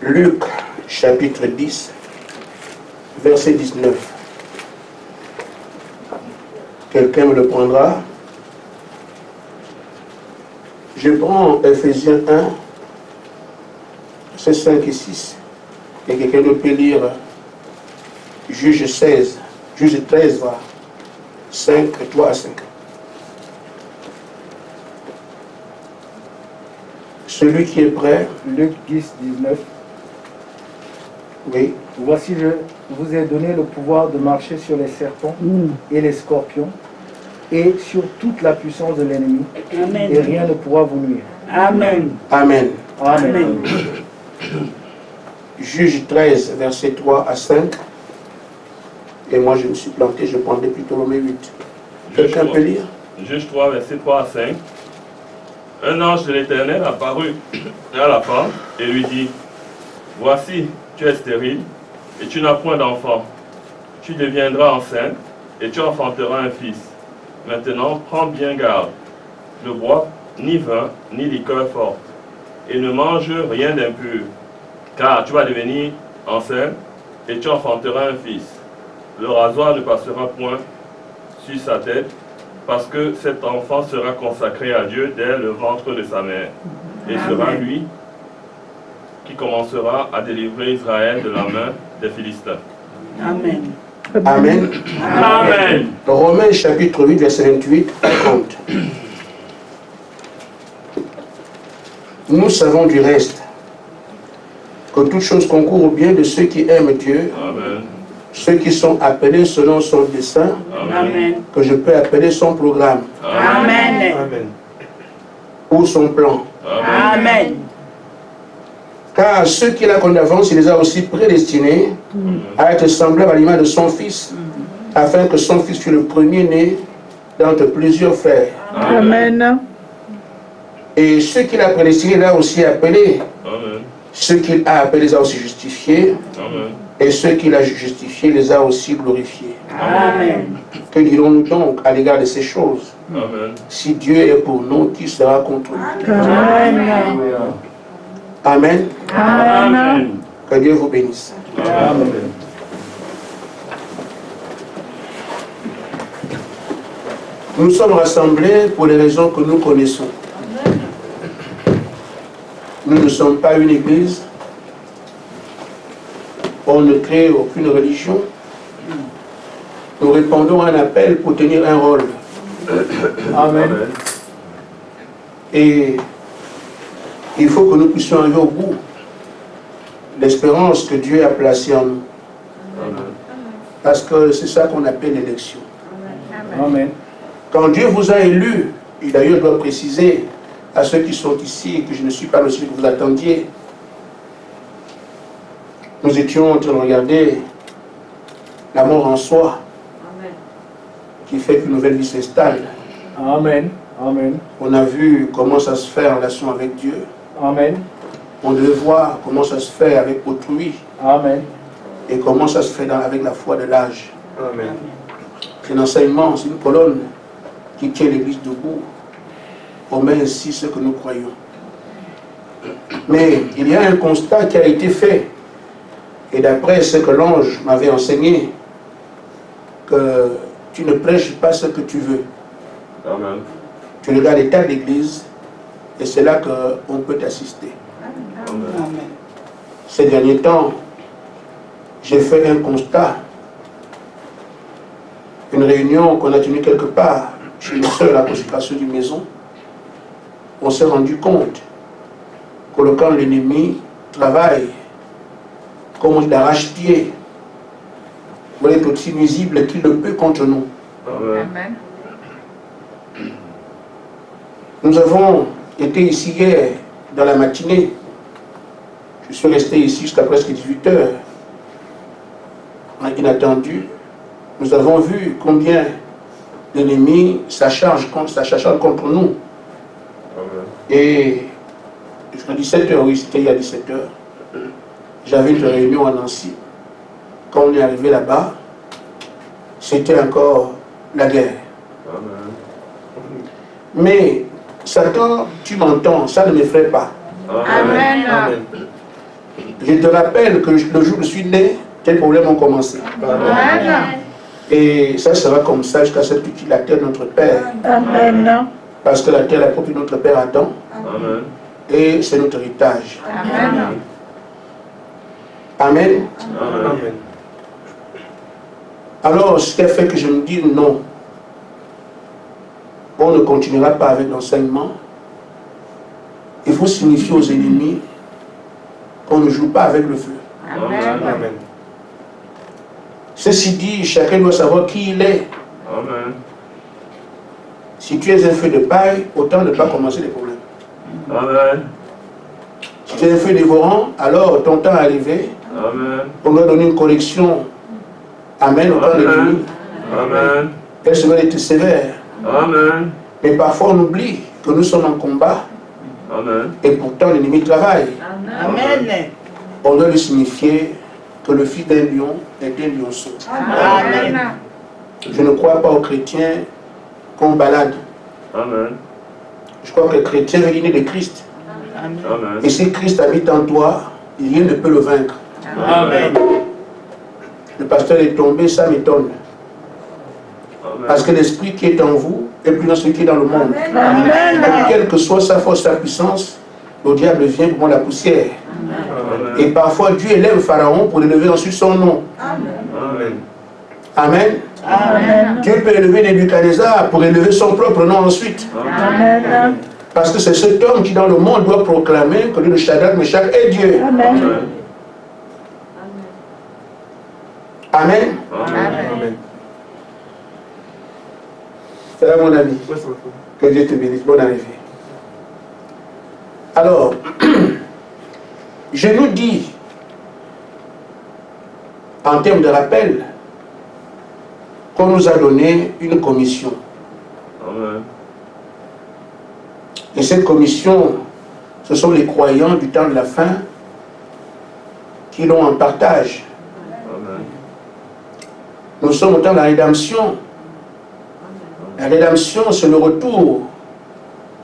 Luc, chapitre 10, verset 19. Quelqu'un me le prendra. Je prends Ephésiens 1, verset 5 et 6. Et quelqu'un peut lire Juge 16, Juge 13, 5, 3 à 5. Celui qui est prêt. Luc 10, 19. Oui. Voici, je vous ai donné le pouvoir de marcher sur les serpents et les scorpions et sur toute la puissance de l'ennemi. Et rien ne pourra vous nuire. Amen. Amen. Amen. Juge 13, verset 3 à 5. Et moi, je me suis planté, je prendrai plutôt Romains 8. Quelqu'un peut lire? Juge 3, verset 3 à 5. Un ange de l'Éternel apparut à la femme et lui dit, « Voici, tu es stérile et tu n'as point d'enfant. Tu deviendras enceinte et tu enfanteras un fils. Maintenant, prends bien garde. Ne bois ni vin ni liqueur forte et ne mange rien d'impur, car tu vas devenir enceinte et tu enfanteras un fils. Le rasoir ne passera point sur sa tête, parce que cet enfant sera consacré à Dieu dès le ventre de sa mère. Et sera lui qui commencera à délivrer Israël de la main des Philistins. » Amen. Amen. Amen. Romains chapitre 8, verset 28, raconte. Nous savons du reste que toute chose concourt au bien de ceux qui aiment Dieu, Amen. ceux qui sont appelés selon son dessein, Amen. que je peux appeler son programme Amen. Amen. ou son plan. Amen. Car ceux qu'il a connus d'avance, il les a aussi prédestinés à être semblables à l'image de son Fils, afin que son Fils fût le premier-né d'entre plusieurs frères. Amen. Et ceux qu'il a prédestinés, il a aussi appelés. Amen. Ceux qu'il a appelés, les a aussi justifiés. Amen. Et ceux qu'il a justifiés, les a aussi glorifiés. Amen. Que dirons-nous donc à l'égard de ces choses? Amen. Si Dieu est pour nous, qui sera contre nous? Amen. Amen. Amen. Que Dieu vous bénisse. Amen. Nous sommes rassemblés pour les raisons que nous connaissons. Nous ne sommes pas une église. On ne crée aucune religion. Nous répondons à un appel pour tenir un rôle. Amen. Et il faut que nous puissions arriver au bout de l'espérance que Dieu a placée en nous. Parce que c'est ça qu'on appelle l'élection. Amen. Quand Dieu vous a élu, et d'ailleurs je dois préciser à ceux qui sont ici, que je ne suis pas le seul que vous attendiez, nous étions en train de regarder la mort en soi, qui fait qu'une nouvelle vie s'installe. Amen. Amen. On a vu comment ça se fait en relation avec Dieu. Amen. On devait voir comment ça se fait avec autrui Amen. et comment ça se fait avec la foi de l'âge. Amen. C'est un enseignement, c'est une colonne qui tient l'Église debout, au moins ainsi ce que nous croyons. Mais il y a un constat qui a été fait, et d'après ce que l'ange m'avait enseigné, que tu ne prêches pas ce que tu veux. Amen. Tu regardes l'état de l'Église, et c'est là qu'on peut t'assister. Amen. Ces derniers temps, j'ai fait un constat. Une réunion qu'on a tenue quelque part, chez nos sœurs à la consécration d'une maison, on s'est rendu compte que le camp de l'ennemi travaille comme on dit d'arrache-pied pour être aussi nuisible qu'il le peut contre nous. Amen. Nous avons été ici hier dans la matinée. Je suis resté ici jusqu'à presque 18 heures. Inattendu. Nous avons vu combien l'ennemi s'acharne contre nous. Amen. Et jusqu'à 17 heures, oui, c'était il y a 17 heures, j'avais une réunion à Nancy. Quand on est arrivé là-bas, c'était encore la guerre. Amen. Mais Satan, tu m'entends, ça ne m'effraie pas. Amen. Amen. Je te rappelle que le jour où je suis né, tes problèmes ont commencé. Amen. Et ça sera comme ça jusqu'à ce que tu la terre de notre Père. Amen. Parce que la terre a produit notre Père Adam. Amen. Et c'est notre héritage. Amen. Amen. Amen. Alors, ce qui a fait que je me dis non, on ne continuera pas avec l'enseignement. Il faut signifier aux ennemis qu'on ne joue pas avec le feu. Amen. Ceci dit, chacun doit savoir qui il est. Amen. Si tu es un feu de paille, autant ne pas commencer les problèmes. Amen. Si tu es un feu dévorant, alors ton temps est arrivé. Amen. On doit donner une correction. Amen. Au temps de l'ennemi. Amen. Elle sera été sévère. Amen. Mais parfois on oublie que nous sommes en combat. Amen. Et pourtant l'ennemi travaille. Amen. On doit lui signifier que le fils d'un lion est un lionceau. Amen. Je ne crois pas aux chrétiens qu'on balade. Amen. Je crois que le chrétien est né de Christ. Amen. Amen. Et si Christ habite en toi, rien ne peut le vaincre. Amen. Le pasteur est tombé, ça m'étonne. Amen. Parce que l'esprit qui est en vous est plus dans celui qui est dans le monde. Amen. Donc, quelle que soit sa force, sa puissance, le diable vient pour la poussière. Amen. Et parfois Dieu élève Pharaon pour élever ensuite son nom. Amen. Amen. Amen. Dieu peut élever Nebuchadnezzar pour élever son propre nom ensuite. Amen. Parce que c'est cet homme qui dans le monde doit proclamer que Dieu de Shadrach, Meshach est Dieu. Amen. Amen. Amen. C'est là mon ami. Que Dieu te bénisse. Bonne arrivée. Alors, je nous dis, en termes de rappel, qu'on nous a donné une commission. Amen. Et cette commission, ce sont les croyants du temps de la fin qui l'ont en partage. Amen. Nous sommes au temps de la rédemption. La rédemption, c'est le retour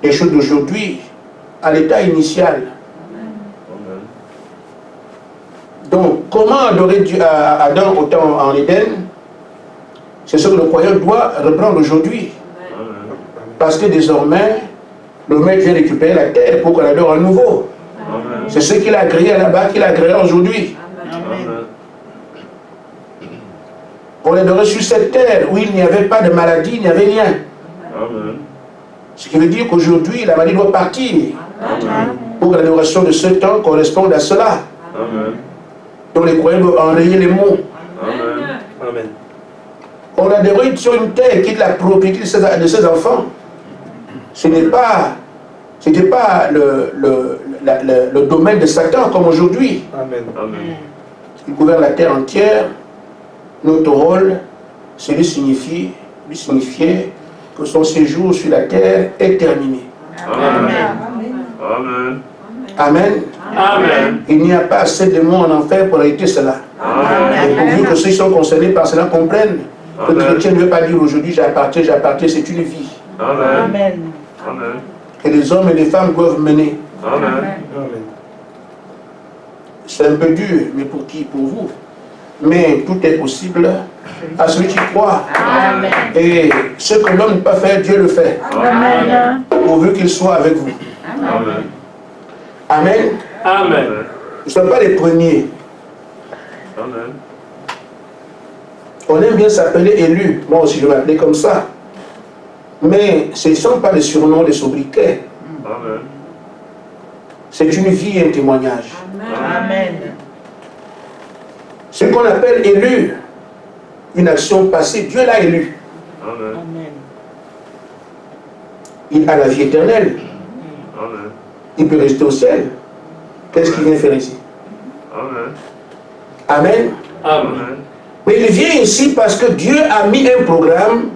des choses d'aujourd'hui à l'état initial. Amen. Donc, comment adorer Dieu à Adam au temps en Éden? C'est ce que le croyant doit reprendre aujourd'hui. Amen. Parce que désormais, le maître vient récupérer la terre pour qu'on adore à nouveau. Amen. C'est ce qu'il a créé là-bas qu'il a créé aujourd'hui. Amen. On adorait sur cette terre où il n'y avait pas de maladie, il n'y avait rien. Amen. Ce qui veut dire qu'aujourd'hui, la maladie doit partir. Amen. Pour que l'adoration de ce temps corresponde à cela. Amen. Donc les croyants doivent enrayer les mots. Amen. Amen. On adorait sur une terre qui est la propriété de ses enfants. Ce n'est pas, c'était pas le domaine de Satan comme aujourd'hui. Amen. Amen. Il gouverne la terre entière. Notre rôle, c'est de signifier que son séjour sur la terre est terminé. Amen. Amen. Amen. Amen. Il n'y a pas assez de mots en enfer pour arrêter cela. Amen. Et pourvu que ceux qui sont concernés par cela comprennent que le Amen. chrétien ne veut pas dire aujourd'hui j'appartiens, c'est une vie Amen. Amen. Amen. que les hommes et les femmes doivent mener. Amen. Amen. C'est un peu dur, mais pour qui? Pour vous. Mais tout est possible à celui qui croit. Amen. Et ce que l'homme ne peut pas faire, Dieu le fait. Amen. Pourvu qu'il soit avec vous. Amen. Amen. Amen. Nous ne sommes pas les premiers. Amen. On aime bien s'appeler élu. Moi aussi, je vais m'appeler comme ça. Mais ce ne sont pas des surnoms, des sobriquets. Amen. C'est une vie et un témoignage. Amen. Ce qu'on appelle élu, une action passée, Dieu l'a élu. Amen. Amen. Il a la vie éternelle. Amen. Il peut rester au ciel. Qu'est-ce qu'il vient faire ici? Amen. Amen. Amen. Mais il vient ici parce que Dieu a mis un programme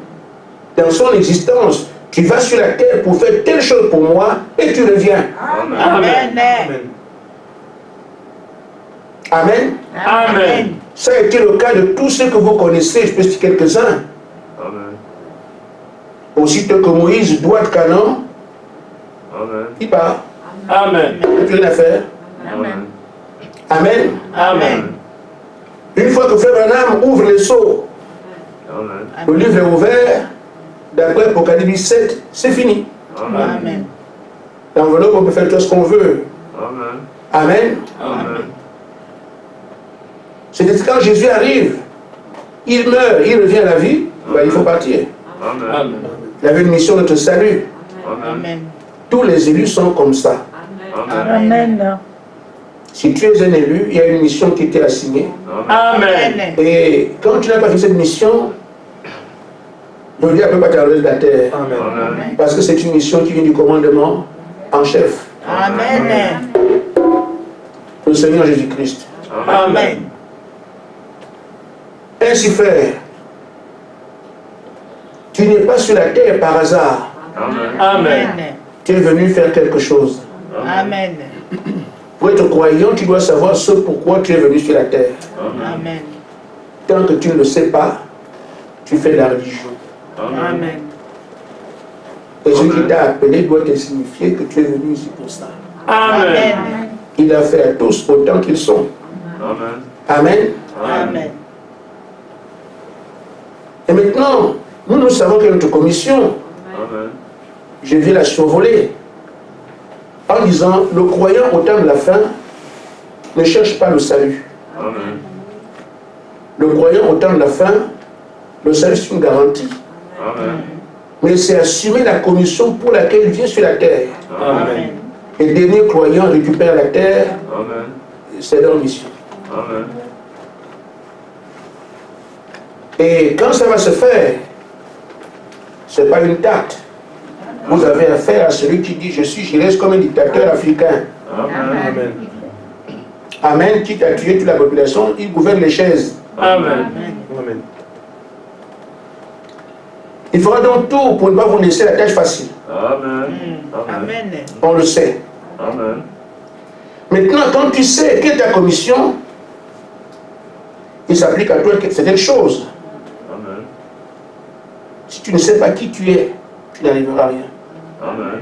dans son existence. Tu vas sur la terre pour faire telle chose pour moi et tu reviens. Amen. Amen. Amen. Amen. Amen. Ça a été le cas de tous ceux que vous connaissez, je peux citer quelques-uns. Amen. Aussitôt que Moïse doit de Canaan, Amen. il part. Amen. Il n'y a plus rien à faire. Amen. Amen. Amen. Une fois que Frère Branham ouvre les sceaux, Amen. le livre est ouvert, d'après Apocalypse 7, c'est fini. Amen. L'enveloppe, on peut faire tout ce qu'on veut. Amen. Amen. Amen. C'est quand Jésus arrive, il meurt, il revient à la vie, ben, il faut partir. Amen. Il avait une mission de te salut. Amen. Amen. Tous les élus sont comme ça. Amen. Amen. Si tu es un élu, il y a une mission qui t'est assignée. Amen. Et quand tu n'as pas fait cette mission, le diable ne peut pas t'enlever de la terre. Amen. Parce que c'est une mission qui vient du commandement en chef, Amen. le Seigneur Jésus-Christ. Amen. Ainsi frère, tu n'es pas sur la terre par hasard. Amen. Amen. Tu es venu faire quelque chose. Amen. Pour être croyant, tu dois savoir ce pourquoi tu es venu sur la terre. Amen. Tant que tu ne le sais pas, tu fais la religion. Amen. Et ce qui t'a appelé doit te signifier que tu es venu ici pour ça. Amen. Il a fait à tous autant qu'ils sont. Amen. Amen. Amen. Et maintenant, nous savons que notre commission, Amen. je viens la survoler en disant, le croyant au temps de la fin ne cherche pas le salut. Amen. Le croyant au temps de la fin, le salut c'est une garantie. Amen. Mais c'est assumer la commission pour laquelle il vient sur la terre. Amen. Et le dernier croyant récupère la terre, Amen. c'est leur mission. Amen. Et quand ça va se faire, ce n'est pas une date. Vous avez affaire à celui qui dit, je reste comme un dictateur africain. Amen. Amen, quitte à tuer toute la population, il gouverne les chaises. Amen. Amen. Il fera donc tout pour ne pas vous laisser la tâche facile. Amen. Amen. On le sait. Amen. Maintenant, quand tu sais quelle est ta commission, il s'applique à toi certaines choses. Amen. Si tu ne sais pas qui tu es, tu n'arriveras à rien. Amen.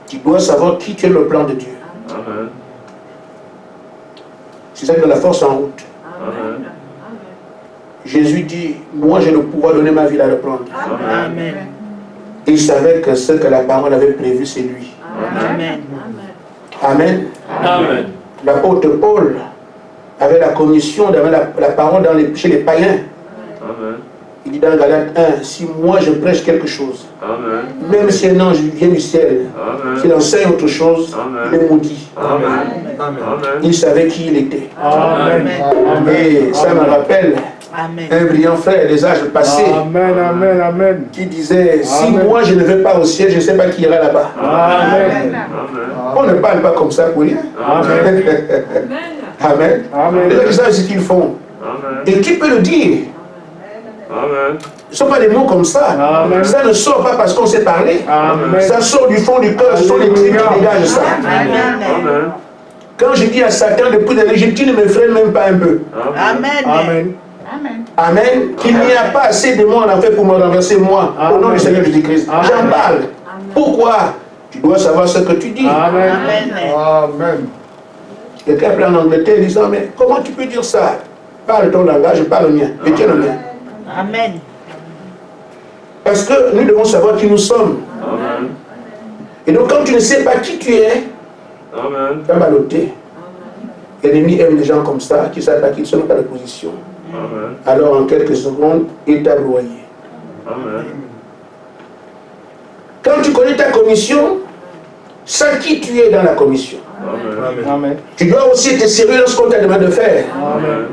Tu dois savoir qui tu es le plan de Dieu. Amen. C'est ça qui donne la force en route. Amen. Jésus dit, moi j'ai le pouvoir de donner ma vie à reprendre. Amen. Et il savait que ce que la parole avait prévu, c'est lui. Amen. Amen. Amen. L'apôtre Paul avait la commission d'avoir la parole chez les païens. Amen. Il dit dans Galates 1, si moi je prêche quelque chose, Amen. même si un ange vient du ciel, s'il Amen. enseigne autre chose, Amen. il est maudit. Amen. Amen. Il savait qui il était. Amen. Et ça me rappelle Amen. un brillant frère des âges passés Amen. Amen. Amen. qui disait, si Amen. moi je ne vais pas au ciel, je ne sais pas qui ira là-bas. Amen. Amen. On ne parle pas comme ça pour rien. Amen. Amen. Amen. Les gens qui savent ce qu'ils font. Amen. Et qui peut le dire? Amen. Ce ne sont pas des mots comme ça. Amen. Ça ne sort pas parce qu'on s'est parlé. Amen. Ça sort du fond du cœur. Ce sont les cris qui dégagent ça. Amen. Amen. Quand je dis à Satan depuis de l'Égypte, tu ne me freines même pas un peu. Amen. Amen. Amen. Qu'il n'y a pas assez de moi en enfer pour me renverser moi. Au nom du Seigneur Jésus-Christ. J'en parle. Pourquoi? Tu dois savoir ce que tu dis. Amen. Amen. Quelqu'un appelle en Angleterre disant, mais comment tu peux dire ça? Parle ton langage, je parle le mien. Je tiens le mien. Amen. Parce que nous devons savoir qui nous sommes. Amen. Et donc quand tu ne sais pas qui tu es, Amen. tu vas balloter. L'ennemi aime les gens comme ça, qui ne savent pas qui sont pas de position. Amen. Alors en quelques secondes, il t'a broyé. Amen. Quand tu connais ta commission, sais qui tu es dans la commission. Amen. Amen. Tu dois aussi être sérieux dans ce qu'on t'a demandé de faire. Amen.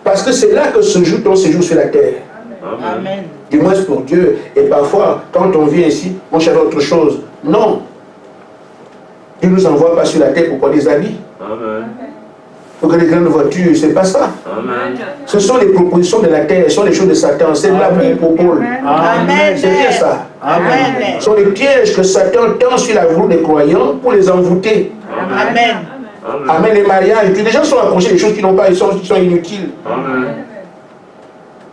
Parce que c'est là que se joue ton séjour sur la terre. Amen. Du moins pour Dieu. Et parfois, quand on vient ici, on cherche autre chose. Non. Dieu ne nous envoie pas sur la terre pour prendre des habits. Amen. Pour que les grandes voitures, c'est pas ça. Amen. Ce sont les propositions de la terre, ce sont les choses de Satan. C'est l'amour pour Paul. Amen. C'est bien ça. Amen. Ce sont les pièges que Satan tend sur la roue des croyants pour les envoûter. Amen. Amen. Les mariages. Et puis les gens sont accrochés des choses qui n'ont pas, qui sont inutiles. Amen.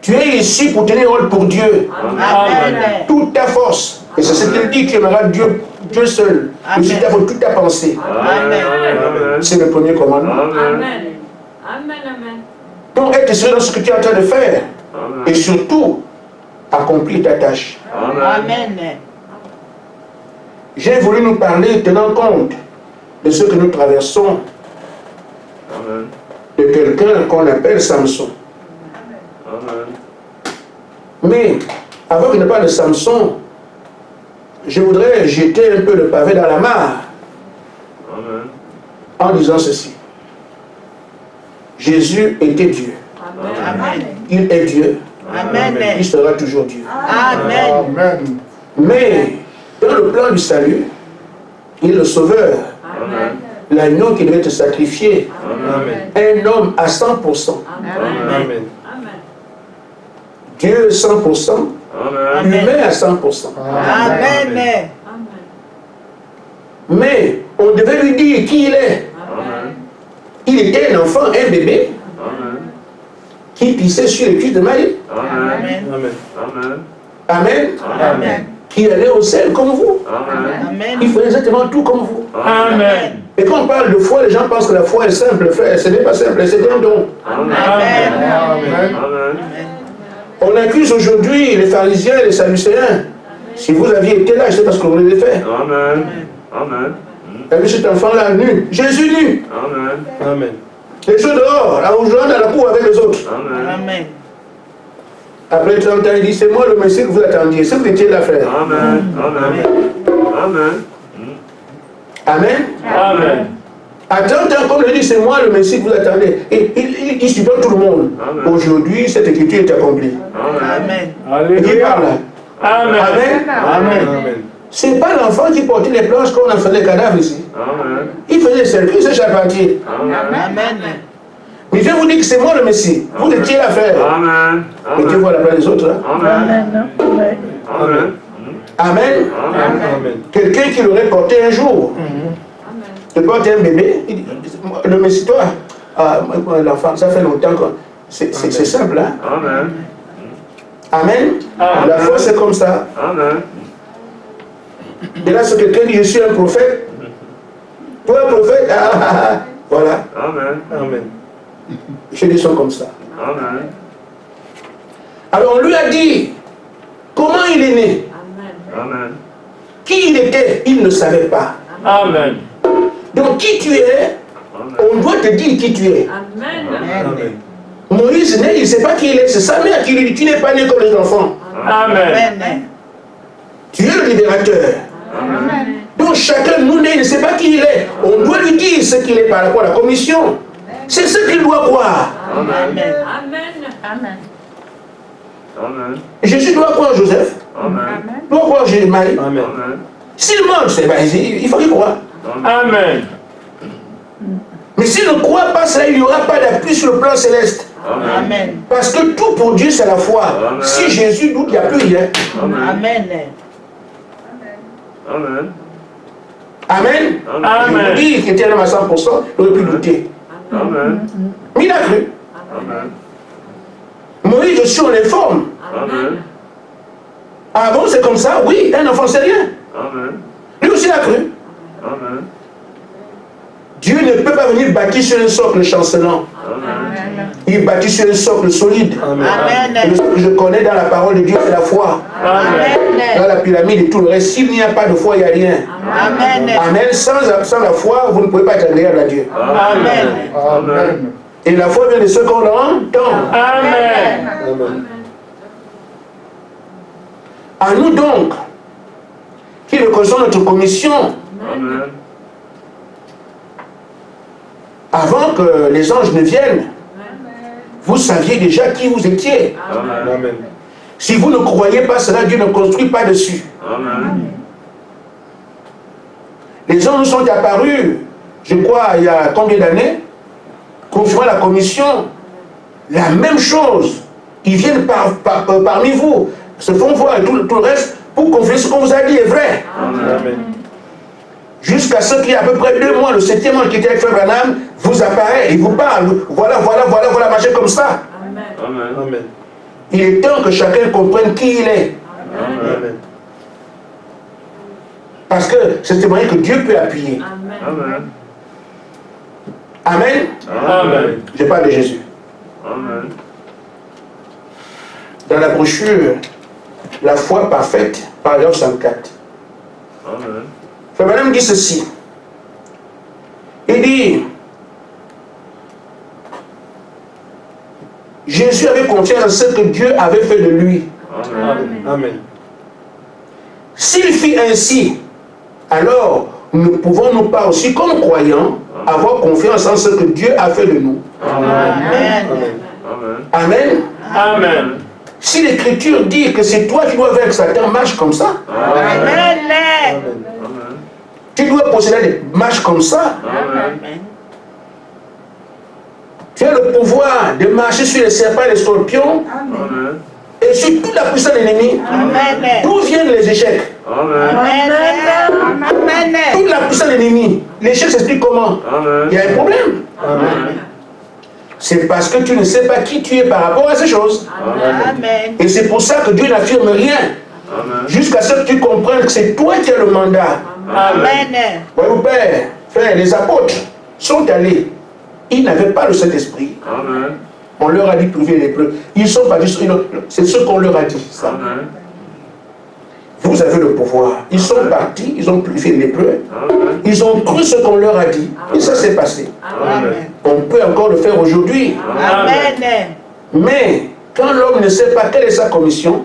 Tu es ici pour tenir rôle pour Dieu. Amen. Toute ta force. Et c'est ce qu'il dit, tu aimeras Dieu Dieu seul. Amen. Le suivre pour toute ta pensée. Amen. C'est le premier commandement. Amen. Amen. Amen. Donc, être sûr dans ce que tu es en train de faire. Et surtout, accomplir ta tâche. Amen. J'ai voulu nous parler tenant compte de ce que nous traversons, de quelqu'un qu'on appelle Samson. Mais, avant que je ne parle de Samson, je voudrais jeter un peu le pavé dans la mare en disant ceci. Jésus était Dieu. Amen. Il est Dieu. Amen. Il sera toujours Dieu. Amen. Amen. Mais, dans le plan du salut, il est le sauveur. L'agneau qui devait être sacrifié. Un homme à 100%. Amen. Dieu 100%. Humain à 100%. Amen. Mais, on devait lui dire qui il est. Il était un enfant, un bébé, qui pissait sur les cuisses de Marie. Amen. Amen. Amen. Qui allait au ciel comme vous. Amen. Il faisait exactement tout comme vous. Amen. Et quand on parle de foi, les gens pensent que la foi est simple, frère. Ce n'est pas simple, c'est un don. Amen. On accuse aujourd'hui les pharisiens et les sadducéens. Si vous aviez été là, je sais pas ce que vous avez fait. Vous avez vu cet enfant-là nu, Jésus nu. Les gens dehors, là où je rentre dans la cour avec les autres. Amen. Après 30 ans, il dit, c'est moi le Messie que vous attendiez. Si vous étiez là, frère. Amen. À 30 ans, comme je dis, c'est moi le Messie que vous attendez. Et il supporte tout le monde. Aujourd'hui, cette écriture est accomplie. Amen. Et qui parle là? Amen. Amen. C'est pas l'enfant qui portait les planches quand on en faisait les cadavres ici. Il faisait les circuits, c'est charpentier. Amen. Mais je vais vous dire que c'est moi le Messie. Vous étiez là, frère. Et Dieu voit la place des autres là. Amen. Quelqu'un qui l'aurait porté un jour. De porter un bébé. Il dit, le Messie, toi, l'enfant, ça fait longtemps que. C'est simple, hein. Amen. La foi, c'est comme ça. Et là, c'est quelqu'un qui dit, je suis un prophète. Toi, un prophète, voilà. Les choses sont comme ça. Alors, on lui a dit, comment il est né? Qui il était? Il ne savait pas. Amen. Donc, qui tu es, on doit te dire qui tu es. Amen. Moïse né, il ne sait pas qui il est. C'est sa mère qui lui dit, tu n'es pas né comme les enfants. Amen. Tu es le libérateur. Donc chacun de nous né, il ne sait pas qui il est. On doit lui dire ce qu'il est par rapport à la commission. C'est ce qu'il doit croire. Amen. Jésus doit croire Joseph. Doit croire Marie. S'il mange, c'est pas il faut qu'il croie. Amen. Mais s'il ne croit pas cela, il n'y aura pas d'appui sur le plan céleste. Amen. Parce que tout pour Dieu, c'est la foi. Si Jésus doute, il n'y a plus rien. Amen. Amen. Amen. Il dit qu'il était un homme à 100%, il aurait pu douter. Mais il a cru. Moïse aussi, on l'informe. Ah bon, c'est comme ça? Oui, un enfant, c'est rien. Lui aussi, il a cru. Dieu ne peut pas venir bâtir sur un socle chancelant. Il bâtit sur un socle solide. Et le socle que je connais dans la parole de Dieu, c'est la foi. Dans la pyramide et tout le reste, s'il n'y a pas de foi, il n'y a rien. Amen. Sans la foi, vous ne pouvez pas être agréable à Dieu. Amen. Et la foi vient de ce qu'on entend. Amen. À nous donc, qui reconnaissons notre commission, avant que les anges ne viennent, vous saviez déjà qui vous étiez. Si vous ne croyez pas cela, Dieu ne construit pas dessus. Les anges nous sont apparus, je crois, il y a combien d'années, confirmant la commission, la même chose. Ils viennent parmi vous, se font voir et tout le reste, pour confirmer ce qu'on vous a dit est vrai. Jusqu'à ce qu'il y a à peu près 2 mois, le 7e mois qui était avec Frère Branham, vous apparaît, il vous parle. Voilà, marchez comme ça. Il est temps que chacun comprenne qui il est. Parce que c'est un moyen que Dieu peut appuyer. Amen. Amen. Amen. Je parle de Jésus. Amen. Dans la brochure La foi parfaite, paragraphe 64. Amen. Frère Branham dit ceci. Il dit, Jésus avait confiance en ce que Dieu avait fait de lui. Amen. Amen. S'il fit ainsi, alors nous pouvons-nous pas aussi, comme croyants, avoir confiance en ce que Dieu a fait de nous. Amen. Amen. Amen. Amen. Si l'Écriture dit que c'est toi qui dois vaincre Satan, marche comme ça. Amen. Amen. Tu dois posséder des marches comme ça. Amen. Tu as le pouvoir de marcher sur les serpents et les scorpions Amen. et sur toute la puissance de l'ennemi. Amen. D'où viennent les échecs? Amen. Amen. Toute la puissance de l'ennemi. L'échec s'explique comment? Il y a un problème. Amen. C'est parce que tu ne sais pas qui tu es par rapport à ces choses. Amen. Et c'est pour ça que Dieu n'affirme rien. Amen. Jusqu'à ce que tu comprennes que c'est toi qui as le mandat. Amen. Voyez-vous, Père, frère, les apôtres sont allés. Ils n'avaient pas le Saint-Esprit. Amen. On leur a dit purifier les lépreux. Ils sont pas dit, c'est ce qu'on leur a dit. Ça. Amen. Vous avez le pouvoir. Ils sont partis, ils ont purifié les lépreux. Amen. Ils ont cru ce qu'on leur a dit. Et ça s'est passé. Amen. On peut encore le faire aujourd'hui. Amen. Mais quand l'homme ne sait pas quelle est sa commission,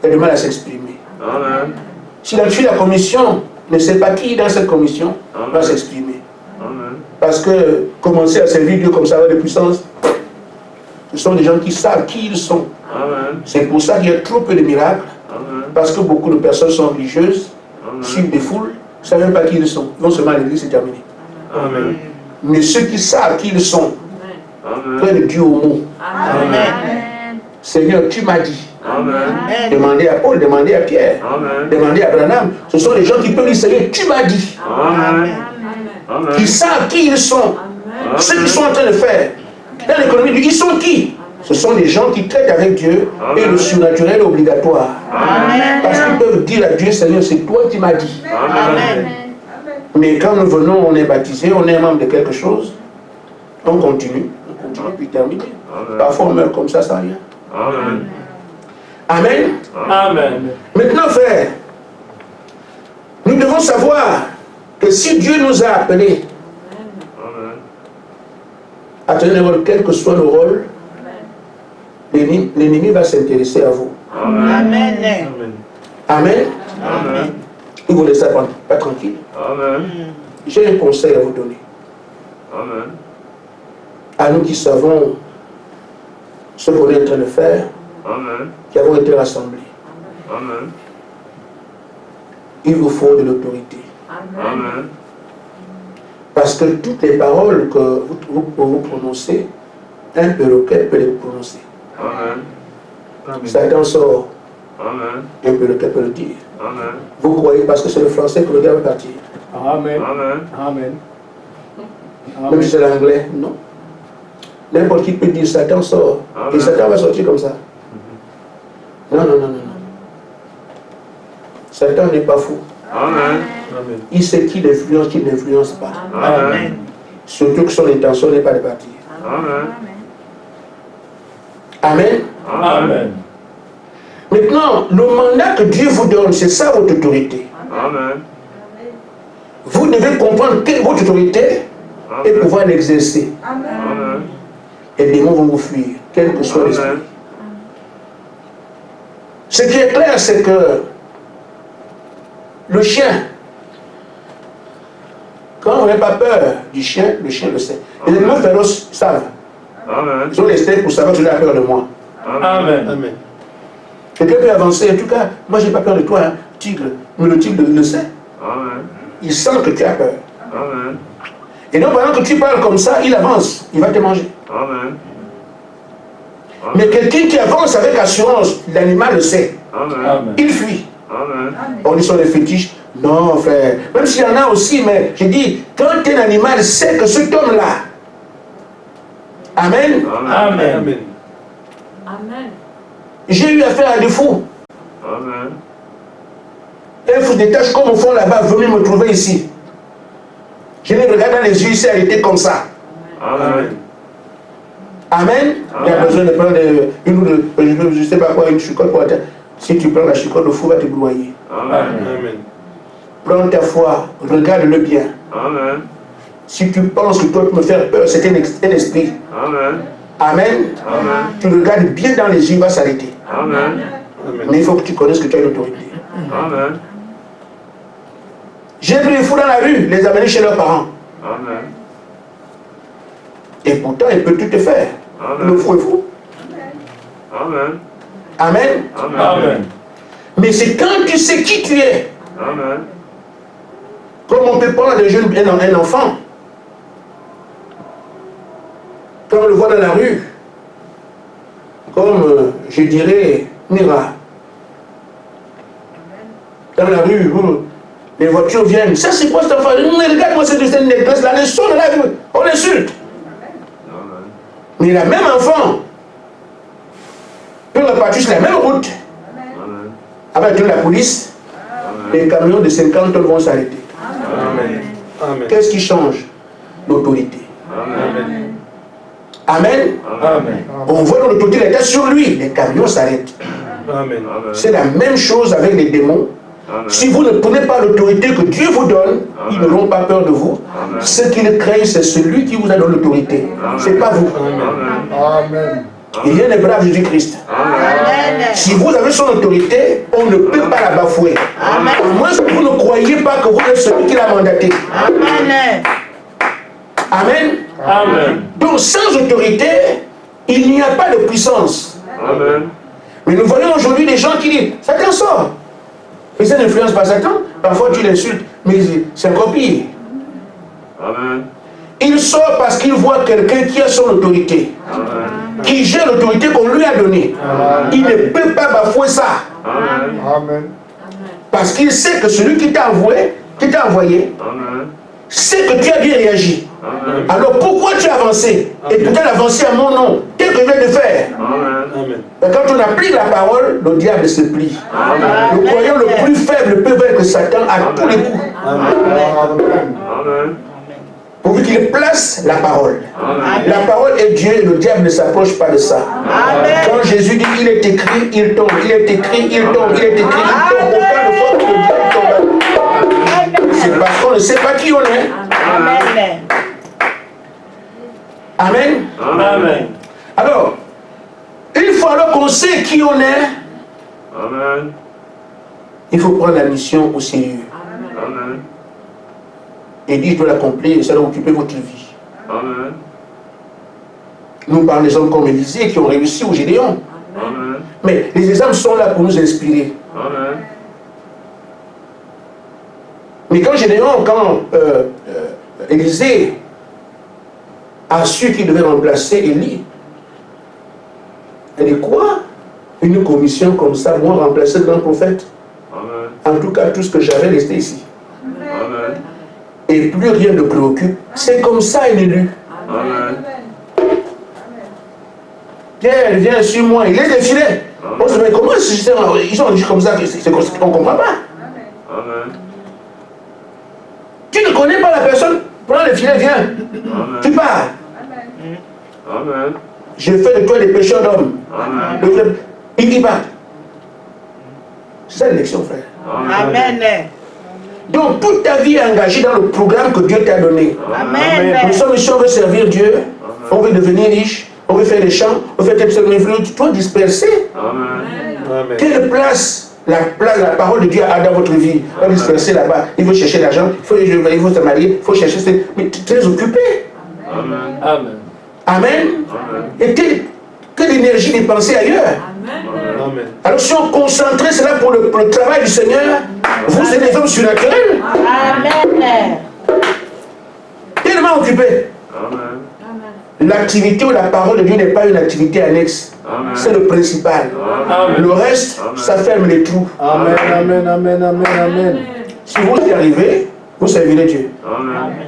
il a du mal à s'exprimer. Amen. Si la fille de la commission ne sait pas qui est dans cette commission, il va s'exprimer. Amen. Parce que commencer à servir Dieu comme ça avec de puissance, ce sont des gens qui savent qui ils sont. Amen. C'est pour ça qu'il y a trop peu de miracles. Amen. Parce que beaucoup de personnes sont religieuses, suivent des foules, ne savent même pas qui ils sont. Ils vont seulement à l'église, c'est terminé. Amen. Mais ceux qui savent qui ils sont, Amen. prennent Dieu au mot. Amen. Seigneur, tu m'as dit. Amen. Demandez à Paul, demandez à Pierre, Amen. demandez à Branham. Ce sont les gens qui peuvent dire, Seigneur, tu m'as dit. Amen. Amen. Qui savent qui ils sont. Ce qu'ils sont en train de faire. Dans l'économie, ils sont qui? Ce sont des gens qui traitent avec Dieu et le surnaturel est obligatoire. Amen. Parce qu'ils peuvent dire à Dieu, Seigneur, c'est toi qui m'as dit. Amen. Mais quand nous venons, on est baptisé, on est membre de quelque chose, on continue, puis terminer. Parfois on meurt comme ça sans rien. Amen. Amen. Amen. Maintenant, frère, nous devons savoir que si Dieu nous a appelés Amen. à tenir le rôle, quel que soit le rôle, l'ennemi va s'intéresser à vous. Amen. Amen. Amen. Amen. Il vous laisse pas tranquille. Amen. J'ai un conseil à vous donner. Amen. À nous qui savons ce qu'on est en train de faire, Amen. qui avons été rassemblés, Amen. il vous faut de l'autorité. Amen. Parce que toutes les paroles que vous prononcez, un perroquet peut les prononcer. Amen. Satan sort, Amen. un perroquet peut le dire. Amen. Vous croyez parce que c'est le français que le gars va partir. Amen. Amen. Amen. Même si c'est l'anglais, non. N'importe qui peut dire Satan sort. Amen. Et Satan va sortir comme ça. Non, non, non, non, non. Satan n'est pas fou. Amen. Il sait qui l'influence, qui ne l'influence pas. Amen. Surtout que son intention n'est pas de partir. Amen. Amen. Amen. Maintenant, le mandat que Dieu vous donne, c'est ça votre autorité. Amen. Vous devez comprendre quelle est votre autorité et pouvoir l'exercer. Amen. Et les démons vont vous fuir, quel que soit l'esprit. Amen. Ce qui est clair, c'est que le chien, quand on n'a pas peur du chien, le chien le sait. Les animaux féroces savent. Amen. Ils ont les steaks pour savoir que tu as peur de moi. Amen. Amen. Quelqu'un peut avancer, en tout cas, moi j'ai pas peur de toi, hein, tigre. Mais le tigre le sait. Amen. Il sent que tu as peur. Amen. Et donc pendant que tu parles comme ça, il avance, il va te manger. Amen. Mais quelqu'un qui avance avec assurance, l'animal le sait. Amen. Il fuit. Amen. On dit sur les fétiches. Non, frère. Même s'il y en a aussi, mais je dis, quand un animal sait que cet homme-là. Amen. Amen. Amen. Amen. J'ai eu affaire à des fous. Amen. un fou des tâches comme au fond là-bas, venez me trouver ici. Je les regarde dans les yeux ici, elle était comme ça. Amen. Amen. Il y a besoin de prendre une ou deux, je ne sais pas quoi, une chicotte pour atteindre. Si tu prends la chicotte, le fou va te broyer. Amen. Prends ta foi, regarde-le bien. Amen. Si tu penses que toi tu me faire peur, c'est un esprit. Amen. Amen. Amen. Tu regardes bien dans les yeux, il va s'arrêter. Amen. Mais il faut que tu connaisses que tu as l'autorité. Amen. J'ai pris les fous dans la rue, les amener chez leurs parents. Amen. Et pourtant, il peut tout te faire. Amen. Le fou est fou. Amen. Amen. Amen. Mais c'est quand tu sais qui tu es. Amen. Comme on peut prendre un enfant. Quand on le voit dans la rue, comme je dirais, Mira. Dans la rue, les voitures viennent. Ça, c'est quoi cet enfant? Regarde-moi cette négresse là, elle sort de la rue. On l'insulte. Mais le même enfant peut repartir sur la même route. Avec la police, les camions de 50 tonnes vont s'arrêter. Qu'est-ce qui change? L'autorité. Amen. Amen. Amen. On voit l'autorité, elle était sur lui, les camions s'arrêtent. Amen. C'est la même chose avec les démons. Amen. Si vous ne prenez pas l'autorité que Dieu vous donne, ils n'auront pas peur de vous. Amen. Ce qu'ils craignent, c'est celui qui vous a donné l'autorité. Ce n'est pas vous. Amen. Il y a les braves Jésus-Christ. Amen. Si vous avez son autorité, on ne peut pas la bafouer. Amen. À moins que vous ne croyez pas que vous êtes celui qui l'a mandaté. Amen. Amen. Amen. Donc sans autorité, il n'y a pas de puissance. Amen. Mais nous voyons aujourd'hui des gens qui disent, Satan sort. Et ça n'influence pas Satan. Parfois tu l'insultes, mais c'est encore pire. Amen. Il sort parce qu'il voit quelqu'un qui a son autorité, Amen. qui gère l'autorité qu'on lui a donnée. Il ne peut pas bafouer ça. Amen. Amen. Parce qu'il sait que celui qui t'a envoyé, Amen. sait que tu as bien réagi. Amen. Alors pourquoi tu as avancé? Et peut-être avancé à mon nom. Qu'est-ce que je viens de faire? Amen. Mais quand on applique la parole, le diable se plie. Amen. Le croyant le plus faible peut vaincre Satan à tous les coups. Amen. Pourvu qu'il place la parole. Amen. La parole est Dieu et le diable ne s'approche pas de ça. Amen. Quand Jésus dit il est écrit, il tombe. Il est écrit, il tombe. Il est écrit, il tombe. Autant de fois que le diable tombe. C'est parce qu'on ne sait pas qui on est. Amen. Amen. Amen. Alors, une fois alors qu'on sait qui on est, Amen. il faut prendre la mission au sérieux. Amen. Et dit, je dois l'accomplir et ça doit occuper votre vie. Amen. Nous parlons des hommes comme Élisée qui ont réussi au Gédéon. Amen. Mais les exemples sont là pour nous inspirer. Amen. Mais quand Gédéon, Élisée a su qu'il devait remplacer Élie, elle dit quoi? Une commission comme ça, moi remplacer le grand prophète? Amen. En tout cas, tout ce que j'avais resté ici. Amen. Et plus rien ne préoccupe. C'est comme ça un élu. Amen. Pierre vient sur moi, il est défilé. On se dit, mais comment ils ont dit comme ça? On ne comprend pas. Amen. Tu ne connais pas la personne, prends le filet, viens. Tu pars. Amen. Je fais de toi des pécheurs d'hommes. Amen. Il y va. C'est ça l'élection, frère. Amen. Donc toute ta vie est engagée dans le programme que Dieu t'a donné. Amen. Nous sommes ici, on veut servir Dieu, on veut devenir riche, on veut faire des champs, on veut être influent. Tu dois disperser. Amen. Quelle place la parole de Dieu a dans votre vie? On va disperser là-bas. Il faut chercher l'argent, il faut se marier, il faut chercher. Mais tu es occupé. Amen. Amen. Amen. Et que l'énergie dépensée ailleurs. Amen. Alors si on concentrait cela pour le travail du Seigneur, vous êtes des hommes surnaturels. Amen. Tellement occupés. Amen. L'activité ou la parole de Dieu n'est pas une activité annexe. Amen. C'est le principal. Amen. Le reste, ça ferme les trous. Amen, amen, amen, amen, amen. Si vous y arrivez, vous servirez Dieu. Amen.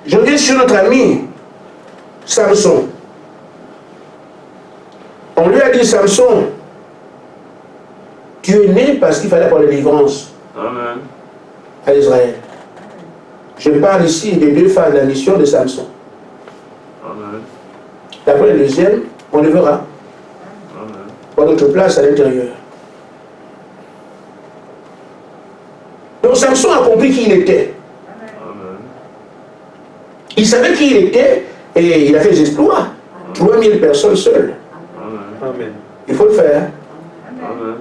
Je reviens sur notre ami Samson. On lui a dit, Samson, Tu es né parce qu'il fallait avoir la délivrance Amen. à Israël. Je parle ici des deux phases de la mission de Samson. Amen. D'après le deuxième, on le verra. Amen. Pour notre place à l'intérieur. Donc Samson a compris qui il était. Amen. Il savait qui il était et il a fait des exploits. 3000 personnes seules. Amen. Amen. Il faut le faire. Amen.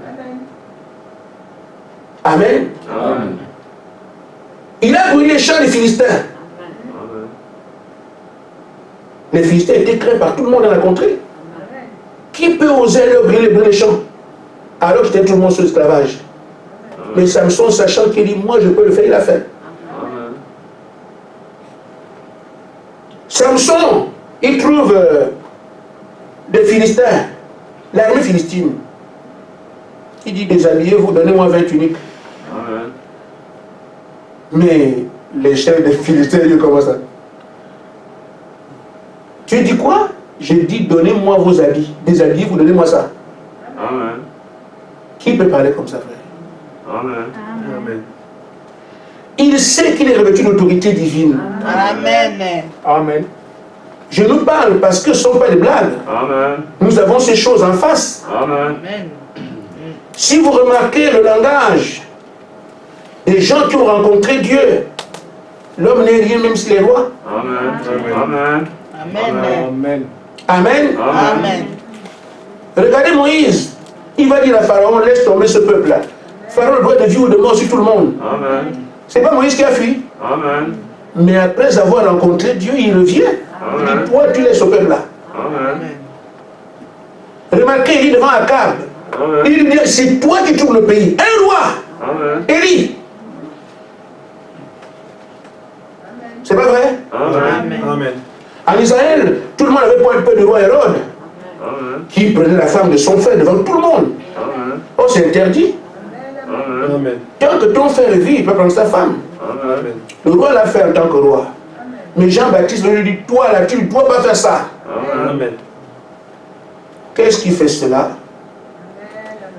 Amen. Amen. Il a brûlé les champs des Philistins. Amen. Les Philistins étaient craints par tout le monde dans la contrée. Qui peut oser leur brûler les champs alors que c'était tout le monde sous l'esclavage? Mais Samson, sachant qu'il dit, moi je peux le faire, il l'a fait. Amen. Samson, il trouve des Philistins, l'armée philistine. Il dit, déshabillez-vous, donnez-moi 20 tuniques. Amen. Mais les chefs des Philistins, ils comment ça? Tu dis quoi? J'ai dit, donnez-moi vos habits. Déshabillez-vous, donnez-moi ça. Amen. Qui peut parler comme ça, frère? Amen. Amen. Il sait qu'il est revêtu d'autorité divine. Amen. Amen. Je nous parle parce que ce ne sont pas des blagues. Amen. Nous avons ces choses en face. Amen. Amen. Si vous remarquez le langage des gens qui ont rencontré Dieu, l'homme n'est rien même s'il est roi. Amen. Amen. Amen. Amen. Amen. Amen. Regardez Moïse. Il va dire à Pharaon, laisse tomber ce peuple-là. Pharaon doit de vie ou de mort sur tout le monde. Amen. C'est pas Moïse qui a fui. Amen. Mais après avoir rencontré Dieu, il revient. Il dit, toi, tu laisses ce peuple-là. Amen. Remarquez, il dit devant Akab. Amen. Il dit, c'est toi qui trouves le pays. Un roi. Amen. Élie. C'est pas vrai? Amen. Amen. En Israël, tout le monde avait pas peur du roi Hérode, Amen. qui prenait la femme de son frère devant tout le monde. Amen. Oh, c'est interdit. Amen. Amen. Tant que ton frère vit, il peut prendre sa femme. Amen. Le roi l'a fait en tant que roi. Mais Jean-Baptiste lui dit, toi là, tu ne dois pas faire ça. Amen. Amen. Qu'est-ce qui fait cela?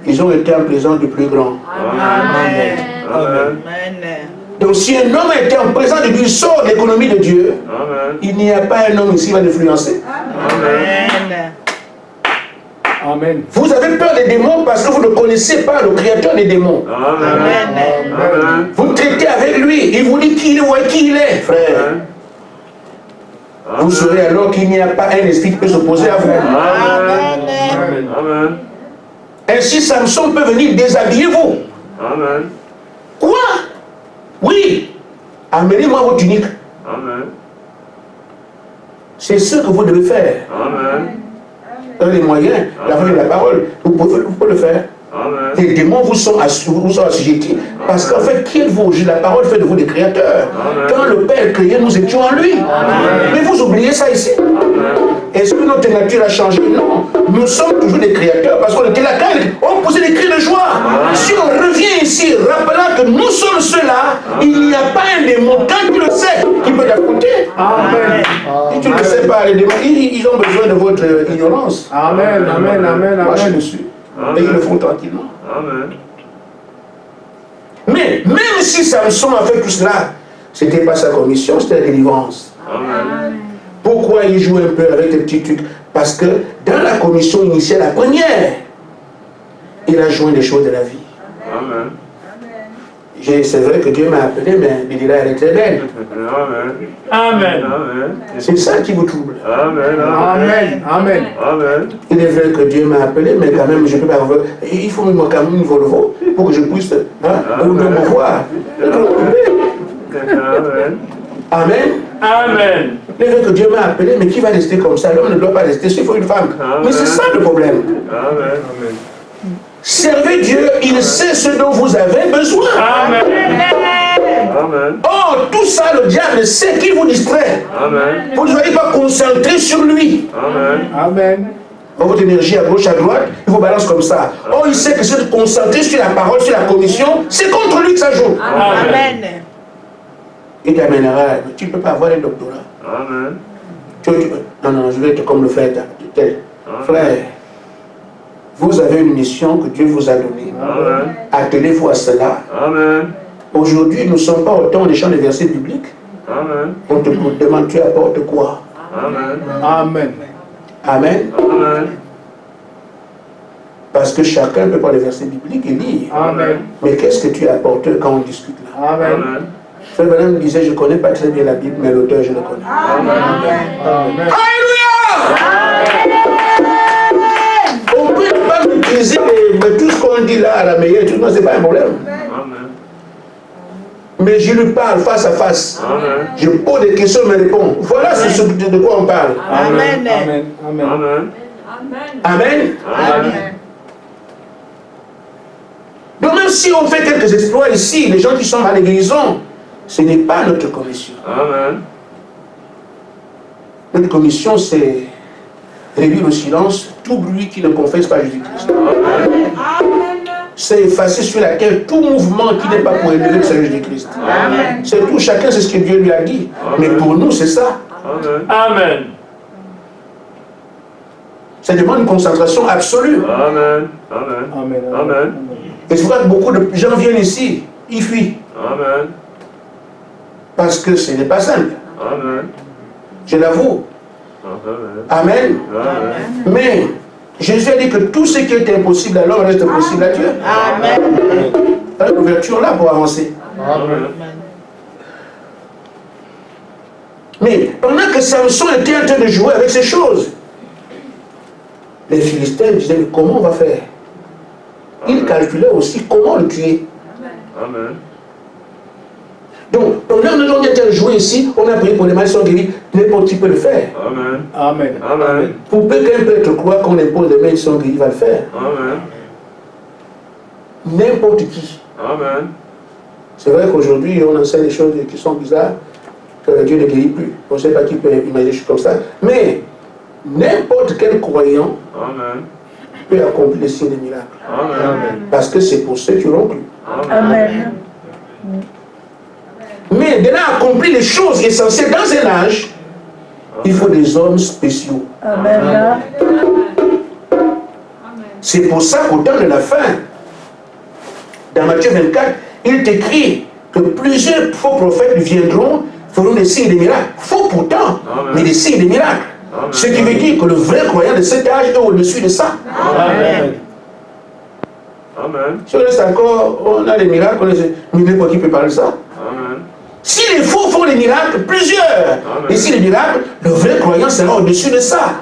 Ils ont été en présence du plus grand. Amen. Amen. Amen. Donc si un homme était en présence de Dieu, il sort de l'économie de Dieu, Amen. il n'y a pas un homme ici qui va l'influencer. Amen. Amen. Vous avez peur des démons parce que vous ne connaissez pas le créateur des démons. Amen. Amen. Vous traitez avec lui, il vous dit qui il est, ouais, qui il est, frère. Vous saurez alors qu'il n'y a pas un esprit qui peut s'opposer à vous. Amen. Amen. Ainsi, Samson peut venir déshabiller vous. Amen. Quoi? Oui. Amenez-moi vos tuniques. Amen. C'est ce que vous devez faire. Amen. Dans les moyens, la voix de la parole, vous pouvez le faire. Amen. Les démons vous sont assujettis. Parce qu'en fait, qui êtes-vous? La parole fait de vous des créateurs. Quand le Père créait, nous étions en lui. Mais vous oubliez ça ici. Est-ce que notre nature a changé? Non. Nous sommes toujours des créateurs parce qu'on était là quand on poussait des cris de joie. Si on revient ici, rappelant que nous sommes ceux-là, il n'y a pas un démon, quand tu le sais, qui peut t'affronter. Amen. Si tu ne le sais pas, les démons, ils ont besoin de votre ignorance. Amen. Amen. Amen. Moi, je suis Amen. dessus. Et ils le font tranquillement. Amen. Mais même si Samson a fait tout cela, ce n'était pas sa commission, c'était la délivrance. Amen. Pourquoi il joue un peu avec les petits trucs? Parce que dans la commission initiale, la première, il a joué les choses de la vie. Amen. C'est vrai que Dieu m'a appelé, mais Bidila, elle est très belle. Amen. Amen. Amen. C'est ça qui vous trouble. Amen. Amen. Amen. Amen. Il est vrai que Dieu m'a appelé, mais quand même, je ne peux pas avoir... Il faut moi quand même une Volvo pour que je puisse me voir. Amen. Amen. Amen. Il est vrai que Dieu m'a appelé, mais qui va rester comme ça? L'homme ne doit pas rester, il faut une femme. Mais c'est ça le problème. Amen. Amen. Servez Dieu, il sait ce dont vous avez besoin. Amen. Amen. Oh, tout ça, le diable sait qu'il vous distrait. Amen. Vous ne soyez pas concentré sur lui. Amen. Amen. Votre énergie à gauche, à droite, il vous balance comme ça. Oh, il sait que c'est de concentrer sur la parole, sur la commission, c'est contre lui que ça joue. Amen. Il t'amènera, tu ne peux pas avoir un doctorat. Amen. Non, je vais être comme le frère tel. Frère, Vous avez une mission que Dieu vous a donnée. Amen. Attelez-vous à cela. Amen. Aujourd'hui, nous ne sommes pas autant des champs de versets bibliques. Amen. On te demande, tu apportes quoi? Amen. Amen. Amen. Amen. Parce que chacun peut prendre les versets bibliques et lire. Amen. Mais qu'est-ce que tu apportes quand on discute là? Amen. Amen. Frère Branham me disait, je ne connais pas très bien la Bible, mais l'auteur, je le connais. Amen. Alléluia! On ne peut pas maîtriser tout ce qu'on dit là à la meilleure, tout, non, ce n'est pas un problème. Amen. Mais je lui parle face à face. Amen. Je pose des questions, il me répond. Voilà de quoi on parle. Amen. Amen. Amen. Amen. Amen. Amen. Amen. Donc même si on fait quelques exploits ici, les gens qui sont à la guérison, ce n'est pas notre commission. Amen. Notre commission, c'est réduire au silence tout bruit qui ne confesse pas Jésus-Christ. Amen. C'est effacer sur la terre tout mouvement qui n'est pas pour élever le Seigneur Jésus-Christ. Amen. C'est tout, chacun c'est ce que Dieu lui a dit. Mais pour nous, c'est ça. Amen. Amen. Ça demande une concentration absolue. Amen. Amen. Amen. Amen. Et c'est pourquoi beaucoup de gens viennent ici, ils fuient. Amen. Parce que ce n'est pas simple. Amen. Je l'avoue. Amen. Amen. Amen. Mais Jésus a dit que tout ce qui est impossible à l'homme reste possible à Dieu. Amen. Il y a une ouverture là pour avancer. Amen. Mais pendant que Samson était en train de jouer avec ces choses, les Philistins disaient, mais comment on va faire? Ils calculaient aussi comment le tuer. Amen. Donc, pendant que nous sommes en train de jouer ici, on a prié pour les maladies guéris, n'importe qui peut le faire. Amen. Amen. Amen. Pour peu qu'un prêtre croit qu'on impose les mains qui sont guéries, il va le faire. Amen. N'importe qui. Amen. C'est vrai qu'aujourd'hui, on enseigne des choses qui sont bizarres, que Dieu ne guérit plus. On ne sait pas qui peut imaginer des choses comme ça. Mais n'importe quel croyant Amen. peut accomplir les signes des miracles. Amen. Parce que c'est pour ceux qui l'ont cru. Amen. Mais de là à accomplir les choses essentielles dans un âge, il faut des hommes spéciaux. Amen. C'est pour ça qu'au temps de la fin, dans Matthieu 24, il est écrit que plusieurs faux prophètes viendront, feront des signes et des miracles. Faux pourtant, mais des signes et des miracles. Ce qui veut dire que le vrai croyant de cet âge est au-dessus de ça. Amen. Amen. Si on reste encore, on a des miracles, on est... mais n'importe qui peut parler de ça. Amen. Si les faux font des miracles, plusieurs, et si les miracles, le vrai croyant sera au-dessus de ça.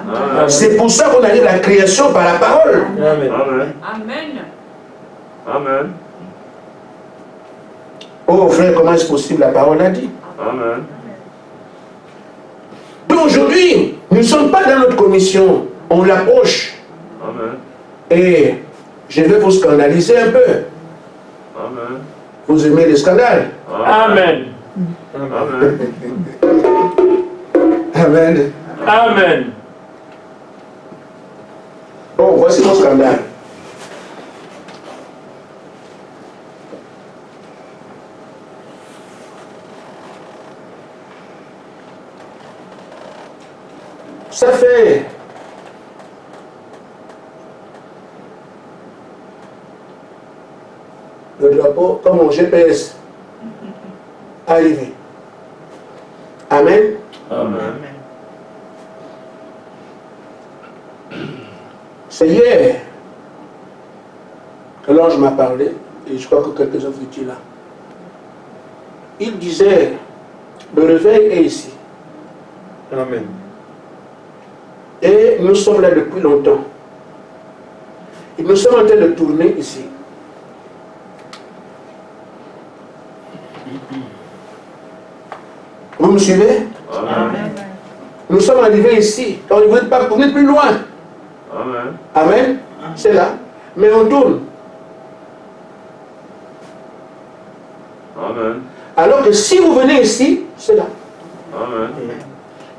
C'est pour ça qu'on arrive à la création par la parole. Amen. Amen. Amen. Amen. Oh frère, comment est-ce possible? La parole a dit. Amen. Donc aujourd'hui, nous ne sommes pas dans notre commission. On l'approche. Amen. Et je vais vous scandaliser un peu. Amen. Vous aimez les scandales? Amen. Amen. Amen. Amen. Bon, voici mon scandale. Ça fait le drapeau comme mon GPS arrivé. Amen. Amen. C'est hier que l'ange m'a parlé, et je crois que quelques-uns étaient là. Il disait, le réveil est ici. Amen. Et nous sommes là depuis longtemps. Et nous sommes en train de tourner ici. Vous me suivez? Amen. Nous sommes arrivés ici. On ne veut pas tourner plus loin. Amen. Amen. C'est là. Mais on tourne. Amen. Alors que si vous venez ici, c'est là. Amen.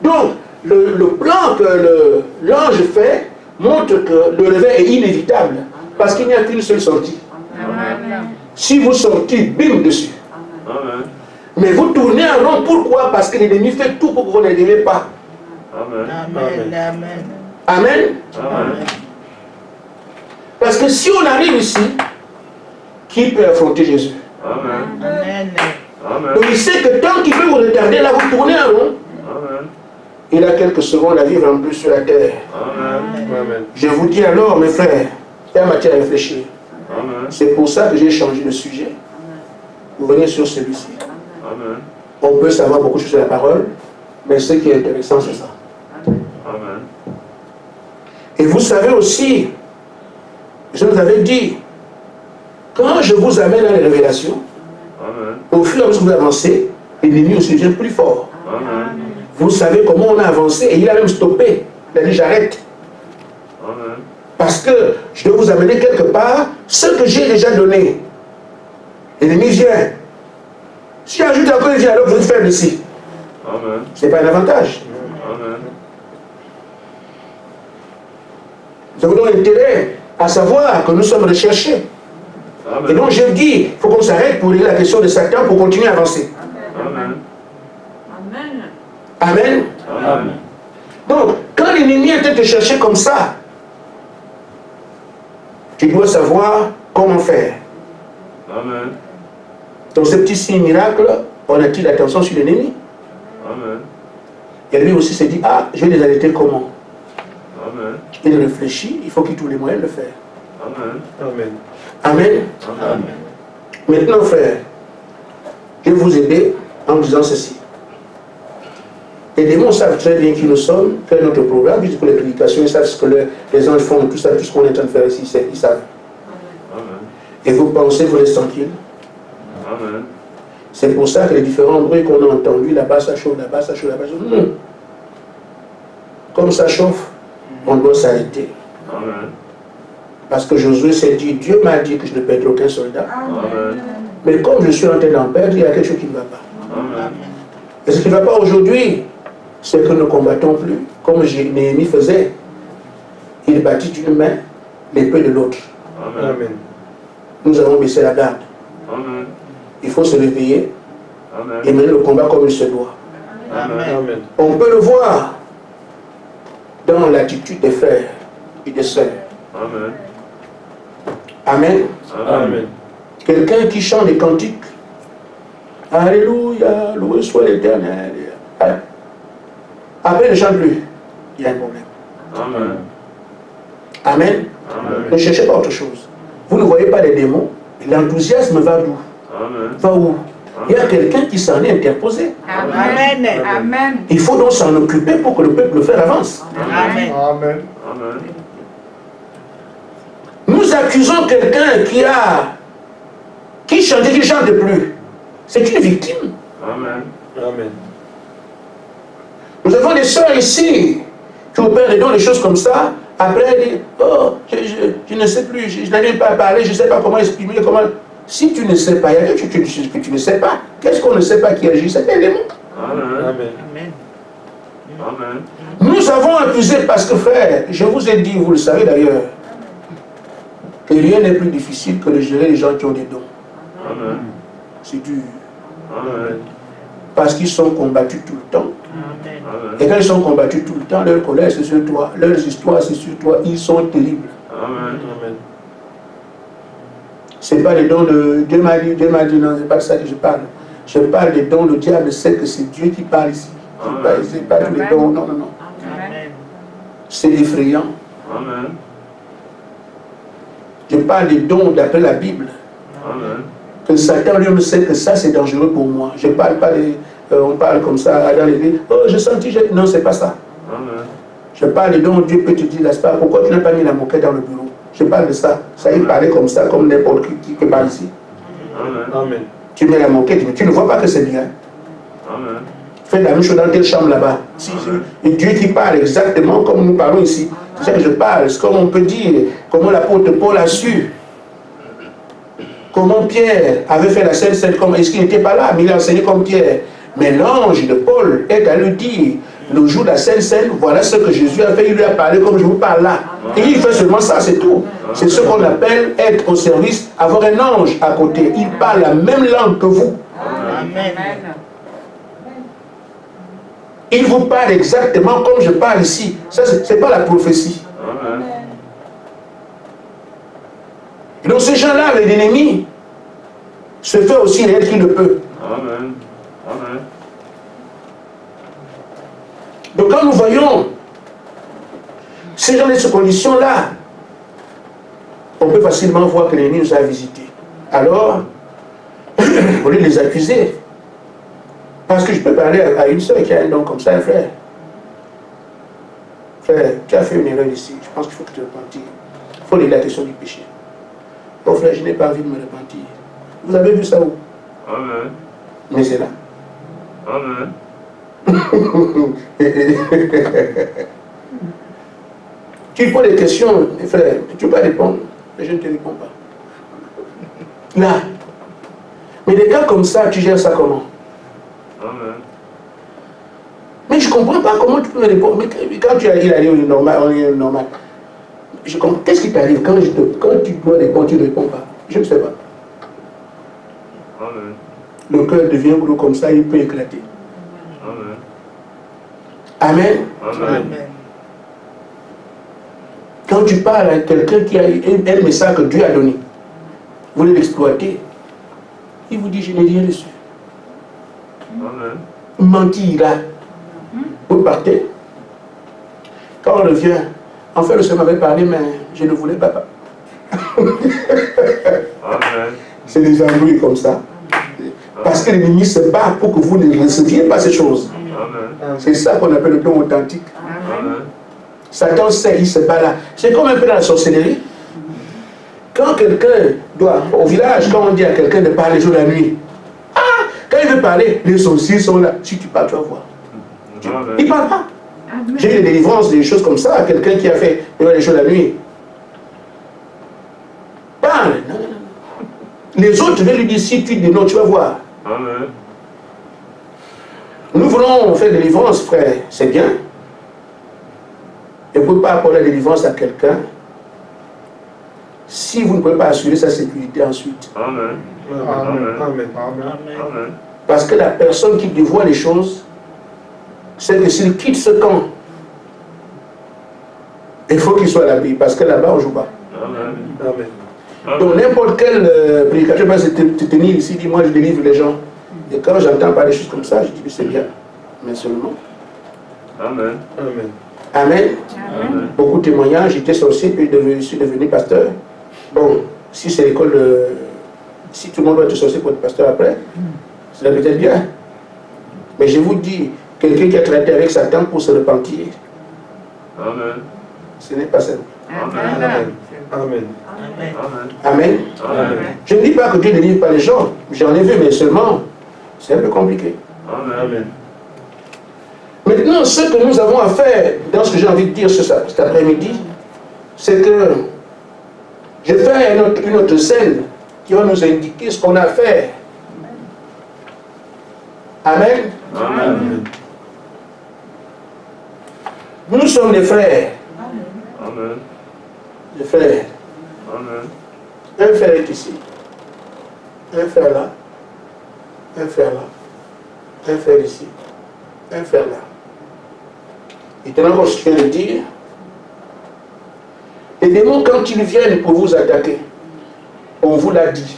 Donc, le plan que l'ange fait montre que le réveil est inévitable. Parce qu'il n'y a qu'une seule sortie. Amen. Si vous sortez, bim dessus. Amen. Mais vous tournez en rond, pourquoi? Parce que l'ennemi fait tout pour que vous n'arrivez pas. Amen. Amen. Amen. Amen. Amen. que si on arrive ici, qui peut affronter Jésus? Amen. Amen. Amen. Donc il sait que tant qu'il peut vous retarder, là vous tournez en rond. Amen. Il a quelques secondes à vivre en plus sur la terre. Amen. Amen. Je vous dis alors, mes frères, il y a matière à réfléchir. Amen. C'est pour ça que j'ai changé de sujet. Vous venez sur celui-ci. Amen. On peut savoir beaucoup de choses sur la parole, mais ce qui est intéressant, c'est ça. Amen. Et vous savez aussi, je vous avais dit, quand je vous amène dans les révélations, Amen. au fur et à mesure que vous avancez, l'ennemi aussi devient plus fort. Amen. Vous savez comment on a avancé et il a même stoppé. Il a dit j'arrête. Amen. Parce que je dois vous amener quelque part ce que j'ai déjà donné. L'ennemi vient. Si j'ajoute encore, il vient, alors vous êtes faible ici. Amen. Ce n'est pas un avantage. Amen. Nous avons donc intérêt à savoir que nous sommes recherchés. Amen. Et donc je dis, il faut qu'on s'arrête pour régler la question de Satan pour continuer à avancer. Amen. Amen. Amen. Amen. Donc, quand l'ennemi est en train de te chercher comme ça, tu dois savoir comment faire. Amen. Dans ce petit signe miracle, on attire l'attention sur l'ennemi. Amen. Et lui aussi s'est dit, ah, je vais les arrêter comment? Amen. Il réfléchit, il faut qu'il trouve les moyens de le faire. Amen. Amen. Amen. Amen. Maintenant, frère, je vais vous aider en disant ceci. Les démons savent très bien qui nous sommes, quel est notre programme, puisque pour les prédications, ils savent ce que les anges font, tout ça, tout ce qu'on est en train de faire ici, ils savent. Amen. Et vous pensez, vous êtes tranquille. Amen. C'est pour ça que les différents bruits qu'on a entendus, là-bas ça chauffe, là-bas ça chauffe, là-bas ça chauffe. Non. Comme ça chauffe, on doit s'arrêter. Amen. Parce que Josué s'est dit, Dieu m'a dit que je ne perdrai aucun soldat. Amen. Mais Mais comme je suis en train d'en perdre, il y a quelque chose qui ne va pas. Amen. Et ce qui ne va pas aujourd'hui, c'est que nous ne combattons plus, comme Néhémie faisait. Il battit d'une main, l'épée de l'autre. Amen. Amen. Nous avons baissé la garde. Amen. Il faut se réveiller et Amen. mener le combat comme il se doit. Amen. Amen. On peut le voir dans l'attitude des frères et des sœurs. Amen. Amen. Amen. Quelqu'un qui chante des cantiques. Alléluia, loué soit l'Éternel. Après, il ne chante plus. Il y a un problème. Amen. Amen. Amen. Ne cherchez pas autre chose. Vous ne voyez pas les démons. L'enthousiasme va d'où? Amen. Va où? Il y a quelqu'un qui s'en est interposé. Amen. Amen. Il faut donc s'en occuper pour que le peuple le fasse avance. Amen. Amen. Amen. Nous accusons quelqu'un qui chantait, qui ne chante plus. C'est une victime. Amen. Amen. Nous avons des sœurs ici qui opèrent des dons, des choses comme ça. Après, elles disent, oh, je ne sais plus, je n'arrive pas à parler, je ne sais pas comment exprimer, comment... Si tu ne sais pas, il y a quelque chose que tu ne sais pas. Qu'est-ce qu'on ne sait pas qui agit? C'est un démon. Amen. Amen. Amen. Nous avons accusé parce que, frère, je vous ai dit, vous le savez d'ailleurs, que rien n'est plus difficile que de gérer les gens qui ont des dons. Amen. C'est dur. Amen. Parce qu'ils sont combattus tout le temps. Amen. Et quand ils sont combattus tout le temps, leur colère c'est sur toi, leurs histoires c'est sur toi, ils sont terribles. Amen. Amen. Ce n'est pas les dons de... Dieu m'a dit, non, c'est pas de ça que je parle. Je parle des dons, le diable sait que c'est Dieu qui parle ici. C'est pas tous les dons, non, non, non. Amen. C'est effrayant. Amen. Je parle des dons d'après la Bible. Amen. Que Satan lui-même sait que ça c'est dangereux pour moi. Je ne parle pas des... on parle comme ça dans les vies. Oh, j'ai senti... Non, c'est pas ça. Amen. Je parle des dons, Dieu peut te dire, n'est-ce pas, pourquoi tu n'as pas mis la moquette dans le bureau? Je parle de ça. Ça, il parlait comme ça, comme n'importe qui parle ici. Amen. Amen. Tu mets la moquette, mais tu ne vois pas que c'est bien. Amen. Fais la même chose dans telle chambre là-bas. Et Dieu qui parle exactement comme nous parlons ici. C'est ça que je parle. C'est comme on peut dire, comment l'apôtre Paul a su. Comment Pierre avait fait la Sainte Seine, est-ce qu'il n'était pas là, mais il a enseigné comme Pierre. Mais l'ange de Paul est à lui dire, le jour de la Sainte Seine, voilà ce que Jésus a fait, il lui a parlé comme je vous parle là. Et il fait seulement ça, c'est tout. C'est ce qu'on appelle être au service, avoir un ange à côté. Il parle la même langue que vous. Amen. Il vous parle exactement comme je parle ici. Ça, c'est pas la prophétie. Amen. Et donc ces gens-là, l'ennemi, se fait aussi l'aide qu'il le peut. Amen. Amen. Donc quand nous voyons ces gens de ces conditions-là, on peut facilement voir que l'ennemi nous a visités. Alors, au lieu de les accuser, parce que je peux parler à une soeur qui a un don comme ça, un frère. Frère, tu as fait une erreur ici, je pense qu'il faut que tu te repentir. Il faut régler la question du péché. Bon frère, je n'ai pas envie de me repentir. Vous avez vu ça où? Amen. Mais c'est là. Amen. Tu poses des questions, mes frères, tu ne peux pas répondre, mais je ne te réponds pas. Là. Mais des cas comme ça, tu gères ça comment? Amen. Mais je ne comprends pas comment tu peux me répondre. Mais quand tu arrives au normal, je comprends. Qu'est-ce qui t'arrive quand tu dois répondre, tu ne réponds pas? Je ne sais pas. Amen. Le cœur devient gros comme ça, il peut éclater. Amen. Amen. Amen. Quand tu parles à quelqu'un qui a un message que Dieu a donné, vous voulez l'exploiter, il vous dit je n'ai rien reçu. Amen. Mentir là. Vous partez. Quand on revient, en fait le Seigneur m'avait parlé, mais je ne voulais pas. Amen. C'est des embrouilles comme ça. Parce que l'ennemi se bat pour que vous ne receviez pas ces choses. Amen. C'est ça qu'on appelle le don authentique. Amen. Satan sait, il se bat là. C'est comme un peu dans la sorcellerie. Quand quelqu'un doit, au village, quand on dit à quelqu'un de parler jour et la nuit, quand il veut parler, les sorciers sont là. Si tu parles, tu vas voir. Amen. Il ne parle pas. J'ai eu des délivrances, des choses comme ça, à quelqu'un qui a fait les jours et la nuit. Parle. Non, non, non. Les autres veulent lui dire, si tu dis non, tu vas voir. Amen. Nous voulons faire des délivrances, frère, c'est bien. Et vous ne pouvez pas apporter la délivrance à quelqu'un si vous ne pouvez pas assurer sa sécurité ensuite. Amen. Amen. Amen. Amen. Parce que la personne qui dévoile les choses, c'est que s'il quitte ce camp, il faut qu'il soit à l'abri, parce que là-bas, on ne joue pas. Amen. Amen. Donc n'importe quel prédicateur va se tenir ici, dit moi je délivre les gens. Et quand j'entends pas des choses comme ça, je dis c'est bien. Mais seulement. Amen. Amen. Amen. Amen. Beaucoup de témoignages, j'étais sorcier, puis je suis devenu pasteur. Bon, si c'est l'école de... Si tout le monde doit être sorcier pour être pasteur après, c'est peut-être bien. Mais je vous dis, quelqu'un qui a traité avec Satan pour se repentir, Amen. ce n'est pas simple. Amen. Amen. Amen. Amen. Amen. Amen. Je ne dis pas que Dieu ne délivre pas les gens, j'en ai vu, mais seulement, c'est un peu compliqué. Amen. Maintenant, ce que nous avons à faire, dans ce que j'ai envie de dire cet après-midi, c'est que je fais une autre scène qui va nous indiquer ce qu'on a à faire. Amen. Amen. Nous sommes des frères. Amen. Des frères. Amen. Un frère est ici. Un frère là. Un frère là. Un frère ici. Un frère là. Et tenant compte ce que je viens de dire, les démons, quand ils viennent pour vous attaquer, on vous l'a dit,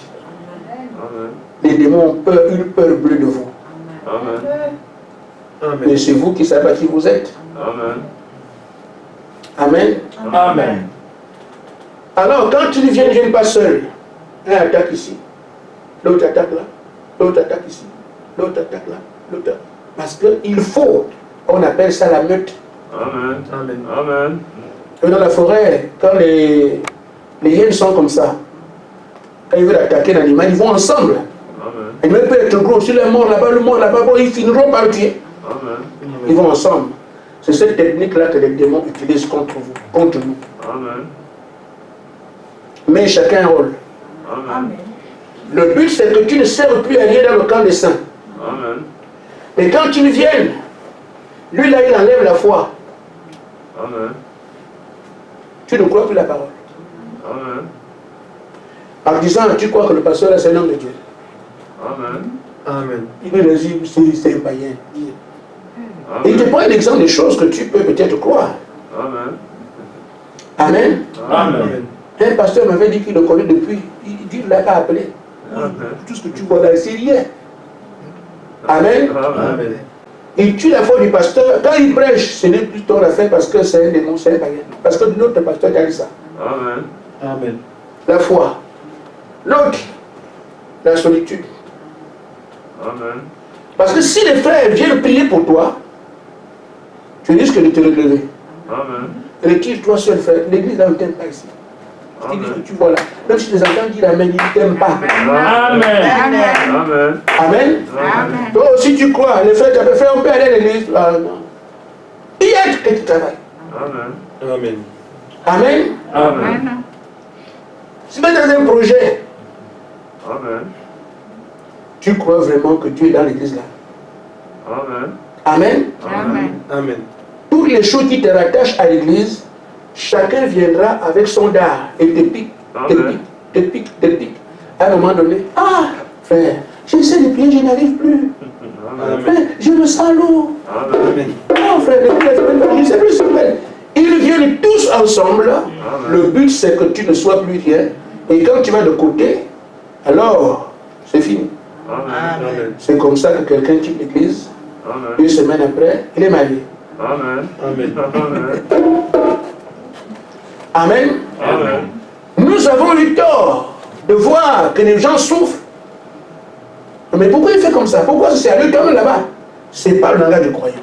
Amen. les démons ont peur, une peur bleue de vous. Amen. Amen. Mais c'est vous qui savez qui vous êtes. Amen. Amen. Amen. Alors, quand ils viennent pas seuls. Un attaque ici, l'autre attaque là, l'autre attaque ici, l'autre attaque là, l'autre. Parce qu'il faut, on appelle ça la meute. Amen. Amen. Amen. Et dans la forêt, quand les hyènes sont comme ça, quand ils veulent attaquer l'animal, ils vont ensemble. Amen. Et même peut être gros, s'il est mort là-bas, bon, ils finiront par le tuer. Amen. Ils vont ensemble. C'est cette technique-là que les démons utilisent contre vous, contre nous. Amen. Mais chacun un rôle. Amen. Le but, c'est que tu ne sers plus à rien dans le camp des saints. Amen. Mais quand ils viennent, lui là, il enlève la foi. Amen. Tu ne crois plus la parole. Amen. En disant, tu crois que le pasteur là, c'est un homme de Dieu. Amen. Amen. Il lui dit, c'est un païen. Et il te Amen. prend l'exemple des choses que tu peux peut-être croire. Amen. Amen. Amen. Un pasteur m'avait dit qu'il le connaît depuis. Il dit qu'il ne l'a pas appelé. Tout ce que tu vois là, c'est rien. Amen. Amen. Il tue la foi du pasteur. Quand il prêche, ce n'est plus ton affaire parce que c'est un démon, c'est un païen. Parce que notre pasteur a dit ça. Amen. Amen. La foi. L'autre, la solitude. Amen. Parce que si les frères viennent prier pour toi, tu risques de te relever. Amen. Retire-toi seul, frère. L'église là ne t'aime pas ici. Dis ce que tu vois là. Même si les enfants disent Amen, ils ne t'aiment pas. Amen. Amen. Amen. Amen. Amen. Toi aussi tu crois. Les frères, tu as fait, on peut aller à l'église. Ah, non. Il y a et tu travailles. Amen. Amen. Amen. Amen. Si tu es dans un projet, Amen. tu crois vraiment que Dieu est dans l'église là. Amen. Amen. Amen. Amen. Toutes les choses qui te rattachent à l'église, chacun viendra avec son dard et te pique, te pique, te pique, te pique. À un moment donné, ah, frère, j'essaie de prier, je n'arrive plus. Frère, je me sens lourd. Amen. Non, frère, je ne sais plus ce que c'est. Ils viennent tous ensemble. Le but, c'est que tu ne sois plus rien. Et quand tu vas de côté, alors, c'est fini. Amen. C'est comme ça que quelqu'un quitte l'église. Amen. Une semaine après, il est marié. Amen. Amen. Amen. Amen. Nous avons eu tort de voir que les gens souffrent. Mais pourquoi il fait comme ça? Pourquoi c'est à lui quand même là-bas? Ce n'est pas le langage du croyant.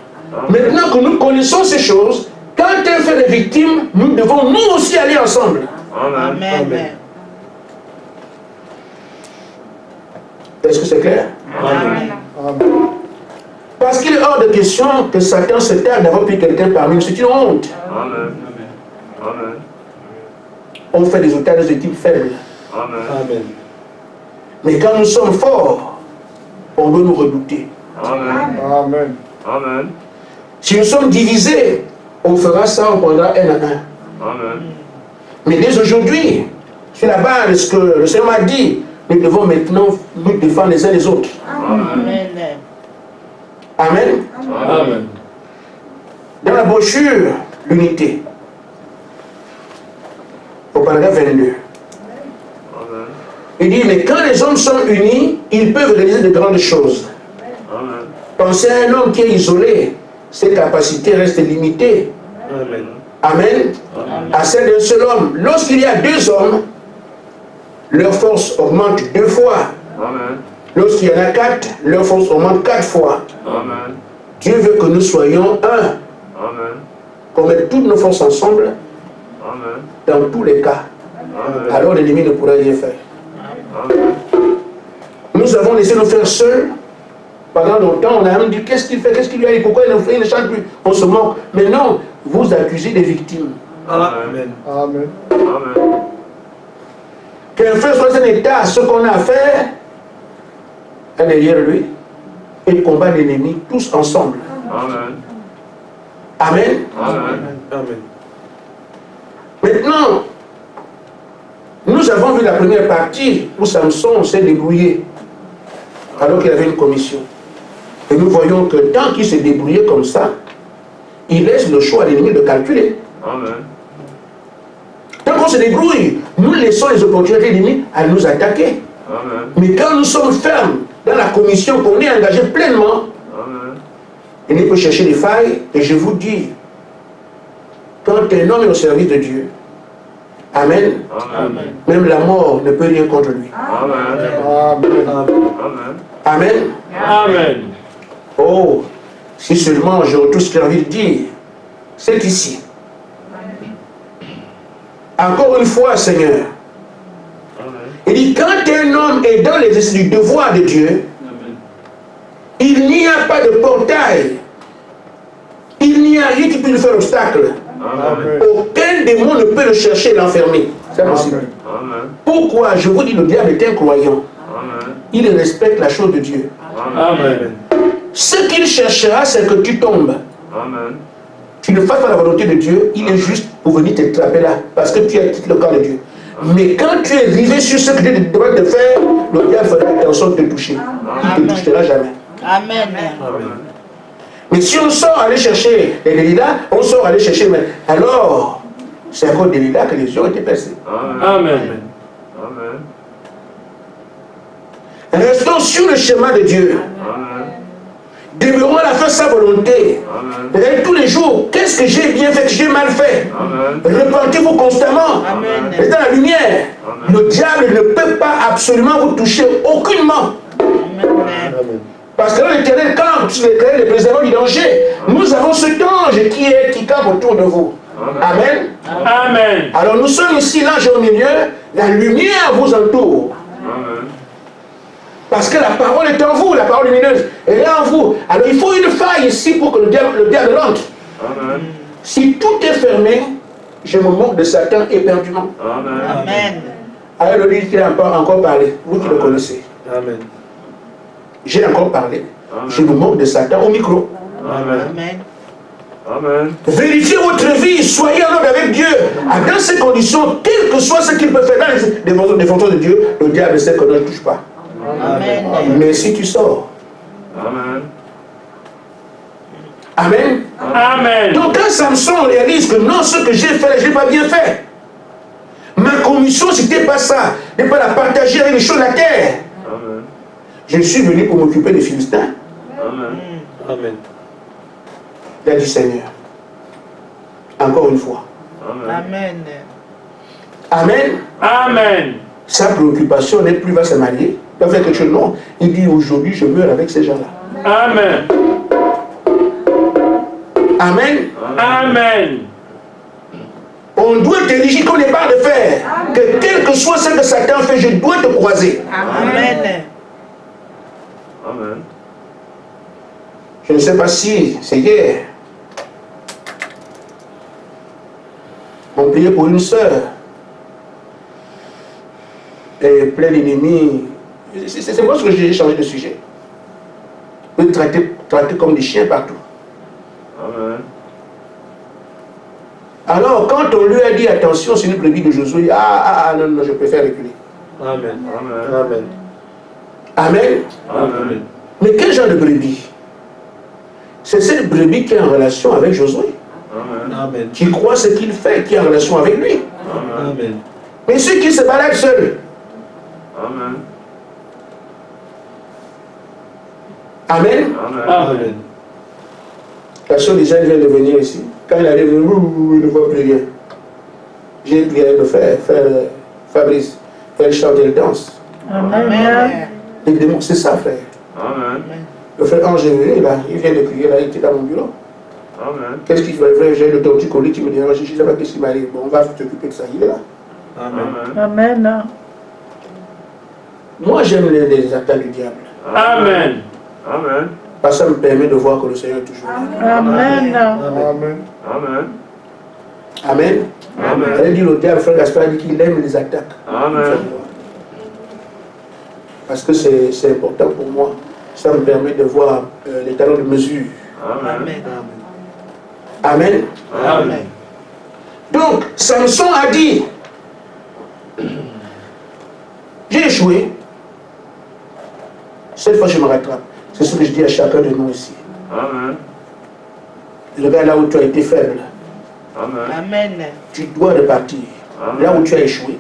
Maintenant que nous connaissons ces choses, quand un fait des victimes, nous devons nous aussi aller ensemble. Amen. Amen. Est-ce que c'est clair? Amen. Parce qu'il est hors de question que Satan se targue d'avoir pris quelqu'un parmi nous. C'est une honte. Amen. Amen. On fait des otages de type faible. Amen. Amen. Mais quand nous sommes forts, on doit nous redouter. Amen. Amen. Amen. Si nous sommes divisés, on fera ça, on prendra un à un. Amen. Mais dès aujourd'hui, sur la base de ce que le Seigneur m'a dit, nous devons maintenant nous défendre les uns les autres. Amen. Amen. Amen. Dans la brochure, l'unité, au paragraphe 22, Amen. il dit, mais quand les hommes sont unis, ils peuvent réaliser de grandes choses. Amen. Pensez à un homme qui est isolé, ses capacités restent limitées. Amen. Amen. À celle d'un seul homme. Lorsqu'il y a deux hommes, leur force augmente 2 fois. Amen. Lorsqu'il y en a 4, leur force augmente 4 fois. Amen. Dieu veut que nous soyons un. Amen. Qu'on mette toutes nos forces ensemble, Amen. dans tous les cas. Amen. Alors l'ennemi ne pourra rien faire. Amen. Nous avons laissé nos frères seuls. Pendant longtemps, on a même dit, qu'est-ce qu'il fait, qu'est-ce qu'il lui a dit, pourquoi il ne chante plus? On se moque. Mais non, vous accusez des victimes. Amen. Amen. Amen. Qu'un frère soit dans un état, ce qu'on a à faire, est derrière lui, et combat l'ennemi, tous ensemble. Amen. Amen. Amen. Amen. Maintenant, nous avons vu la première partie où Samson s'est débrouillé, alors qu'il avait une commission. Et nous voyons que tant qu'il s'est débrouillé comme ça, il laisse le choix à l'ennemi de calculer. Amen. Tant qu'on se débrouille, nous laissons les opportunités ennemies à nous attaquer. Amen. Mais quand nous sommes fermes dans la commission, qu'on est engagé pleinement, Amen. il peut chercher des failles. Et je vous dis, quand un homme est au service de Dieu, Amen, Amen. même la mort ne peut rien contre lui. Amen. Amen. Amen. Amen. Amen. Oh, si seulement j'aurais tout ce qu'il a envie de dire, c'est ici. Encore une fois, Seigneur, il dit, quand un homme est dans l'exercice du devoir de Dieu, il n'y a pas de portail, il n'y a rien qui peut lui faire obstacle. Amen. Aucun démon ne peut le chercher et l'enfermer. C'est possible. Amen. Pourquoi? Je vous dis, le diable est incroyant. Amen. Il respecte la chose de Dieu. Amen. Ce qu'il cherchera, c'est que tu tombes. Amen. Tu ne fasses pas la volonté de Dieu, il est juste pour venir te trapper là, parce que tu as quitté le corps de Dieu. Mais quand tu es arrivé sur ce que Dieu te demande de faire, le diable fera attention de te toucher. Il ne te touchera jamais. Amen. Amen. Mais si on sort aller chercher les délits, on sort aller chercher, alors C'est à cause de Lila que les yeux ont été percés. Amen. Amen. Restons sur le chemin de Dieu. Amen. Demeurons à la fin de sa volonté. Amen. Regardez tous les jours, qu'est-ce que j'ai bien fait, que j'ai mal fait. Amen. Repentez-vous constamment. Amen. Restez dans la lumière. Amen. Le diable ne peut pas absolument vous toucher aucunement. Amen. Parce que là, l'Éternel campe sur les préservants du danger. Nous avons cet ange qui campe autour de vous. Amen. Amen. Alors nous sommes ici, l'ange au milieu, la lumière vous entoure. Amen. Parce que la parole est en vous, la parole lumineuse, elle est en vous. Alors il faut une faille ici pour que le diable rentre. Amen. Si tout est fermé, je me moque de Satan éperdument. Amen. Amen. Alors le dit a encore parlé, vous qui le connaissez. Amen. J'ai encore parlé. Amen. Je me moque de Satan au micro. Amen. Amen. Amen. Vérifiez votre vie, soyez en ordre avec Dieu. Dans ces conditions, quel que soit ce qu'il peut faire dans les fonctions de Dieu, le diable sait que ne le touche pas. Amen. Mais si tu sors, Amen. Amen. Amen. Donc quand Samson réalise que non, ce que j'ai fait, je n'ai pas bien fait. Ma commission, c'était pas ça. De ne pas la partager avec les choses de la terre. Amen. Je suis venu pour m'occuper des Philistins. Amen. Amen. Il a dit Seigneur, encore une fois. Amen. Amen. Amen. Amen. Sa préoccupation n'est plus va se marier, il va faire quelque chose. Non, il dit aujourd'hui je meurs avec ces gens-là. Amen. Amen. Amen. On doit être éligible comme les barres de fer. Que quel que soit ce que Satan fait, je dois te croiser. Amen. Amen. Je ne sais pas si c'est hier. On priait pour une sœur. Et plein d'ennemis. C'est pour ça que j'ai changé de sujet. Vous traiter comme des chiens partout. Amen. Alors, quand on lui a dit attention, c'est une brebis de Josué, il dit, non, je préfère reculer. Amen. Amen. Amen. Amen. Amen. Mais quel genre de brebis? C'est cette brebis qui est en relation avec Josué, Amen. Amen. qui croit ce qu'il fait, qui est en relation avec lui. Amen. Amen. Mais ceux qui se baladent seuls, Amen. Amen. Amen. Amen. La soeur déjà vient de venir ici. Quand il arrive, il ne voit plus rien. J'ai prié de faire Fabrice. Elle chante, elle danse. Amen. Les démons, c'est ça, frère. Amen. Le frère Ange est venu, là, il vient de prier, là, il était dans mon bureau. Amen. Qu'est-ce qu'il fait, frère? J'ai le torticolis qui me dérange, je ne sais pas qu'est-ce qui m'arrive. Bon, on va t'occuper de ça, il est là. Amen. Amen. Moi, j'aime les attaques du diable. Amen. Amen. Parce que ça me permet de voir que le Seigneur est toujours là. Amen. Amen. Amen. Amen. Amen. Elle dit au diable, frère Gaspard dit qu'il aime les attaques. Amen. Parce que c'est important pour moi. Ça me permet de voir les talons de mesure. Amen. Amen. Amen. Donc, Samson a dit, j'ai échoué. Cette fois, je me rattrape. C'est ce que je dis à chacun de nous ici. Amen. Regarde là où tu as été faible. Amen. Amen. Tu dois repartir. Amen. Là où tu as échoué.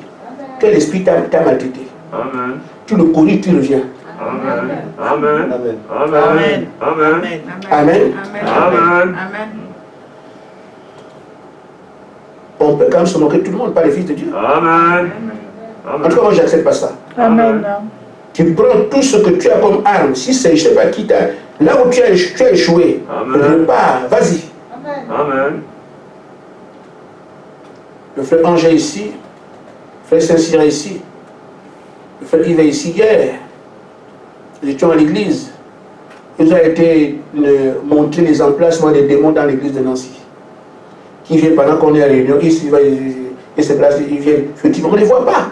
Quel esprit t'a maltraité? Amen. Tu le corriges, tu reviens. Amen. Amen. Amen. Amen. Amen. Amen. Amen. On peut quand même se moquer de tout le monde, pas les fils de Dieu. Amen. En tout cas, moi, j'accepte pas ça. Amen. Tu prends tout ce que tu as comme arme. Si c'est, je ne sais pas qui t'a... Là où tu as échoué, Amen. repars, vas-y. Amen. Le frère Angers ici, le frère Saint-Cyr ici, le frère Yves est ici hier. Nous étions à l'église. Il nous a été montré les emplacements des démons dans l'église de Nancy. Qui viennent pendant qu'on est à la réunion, ils se placent, ils viennent. Effectivement, on ne les voit pas.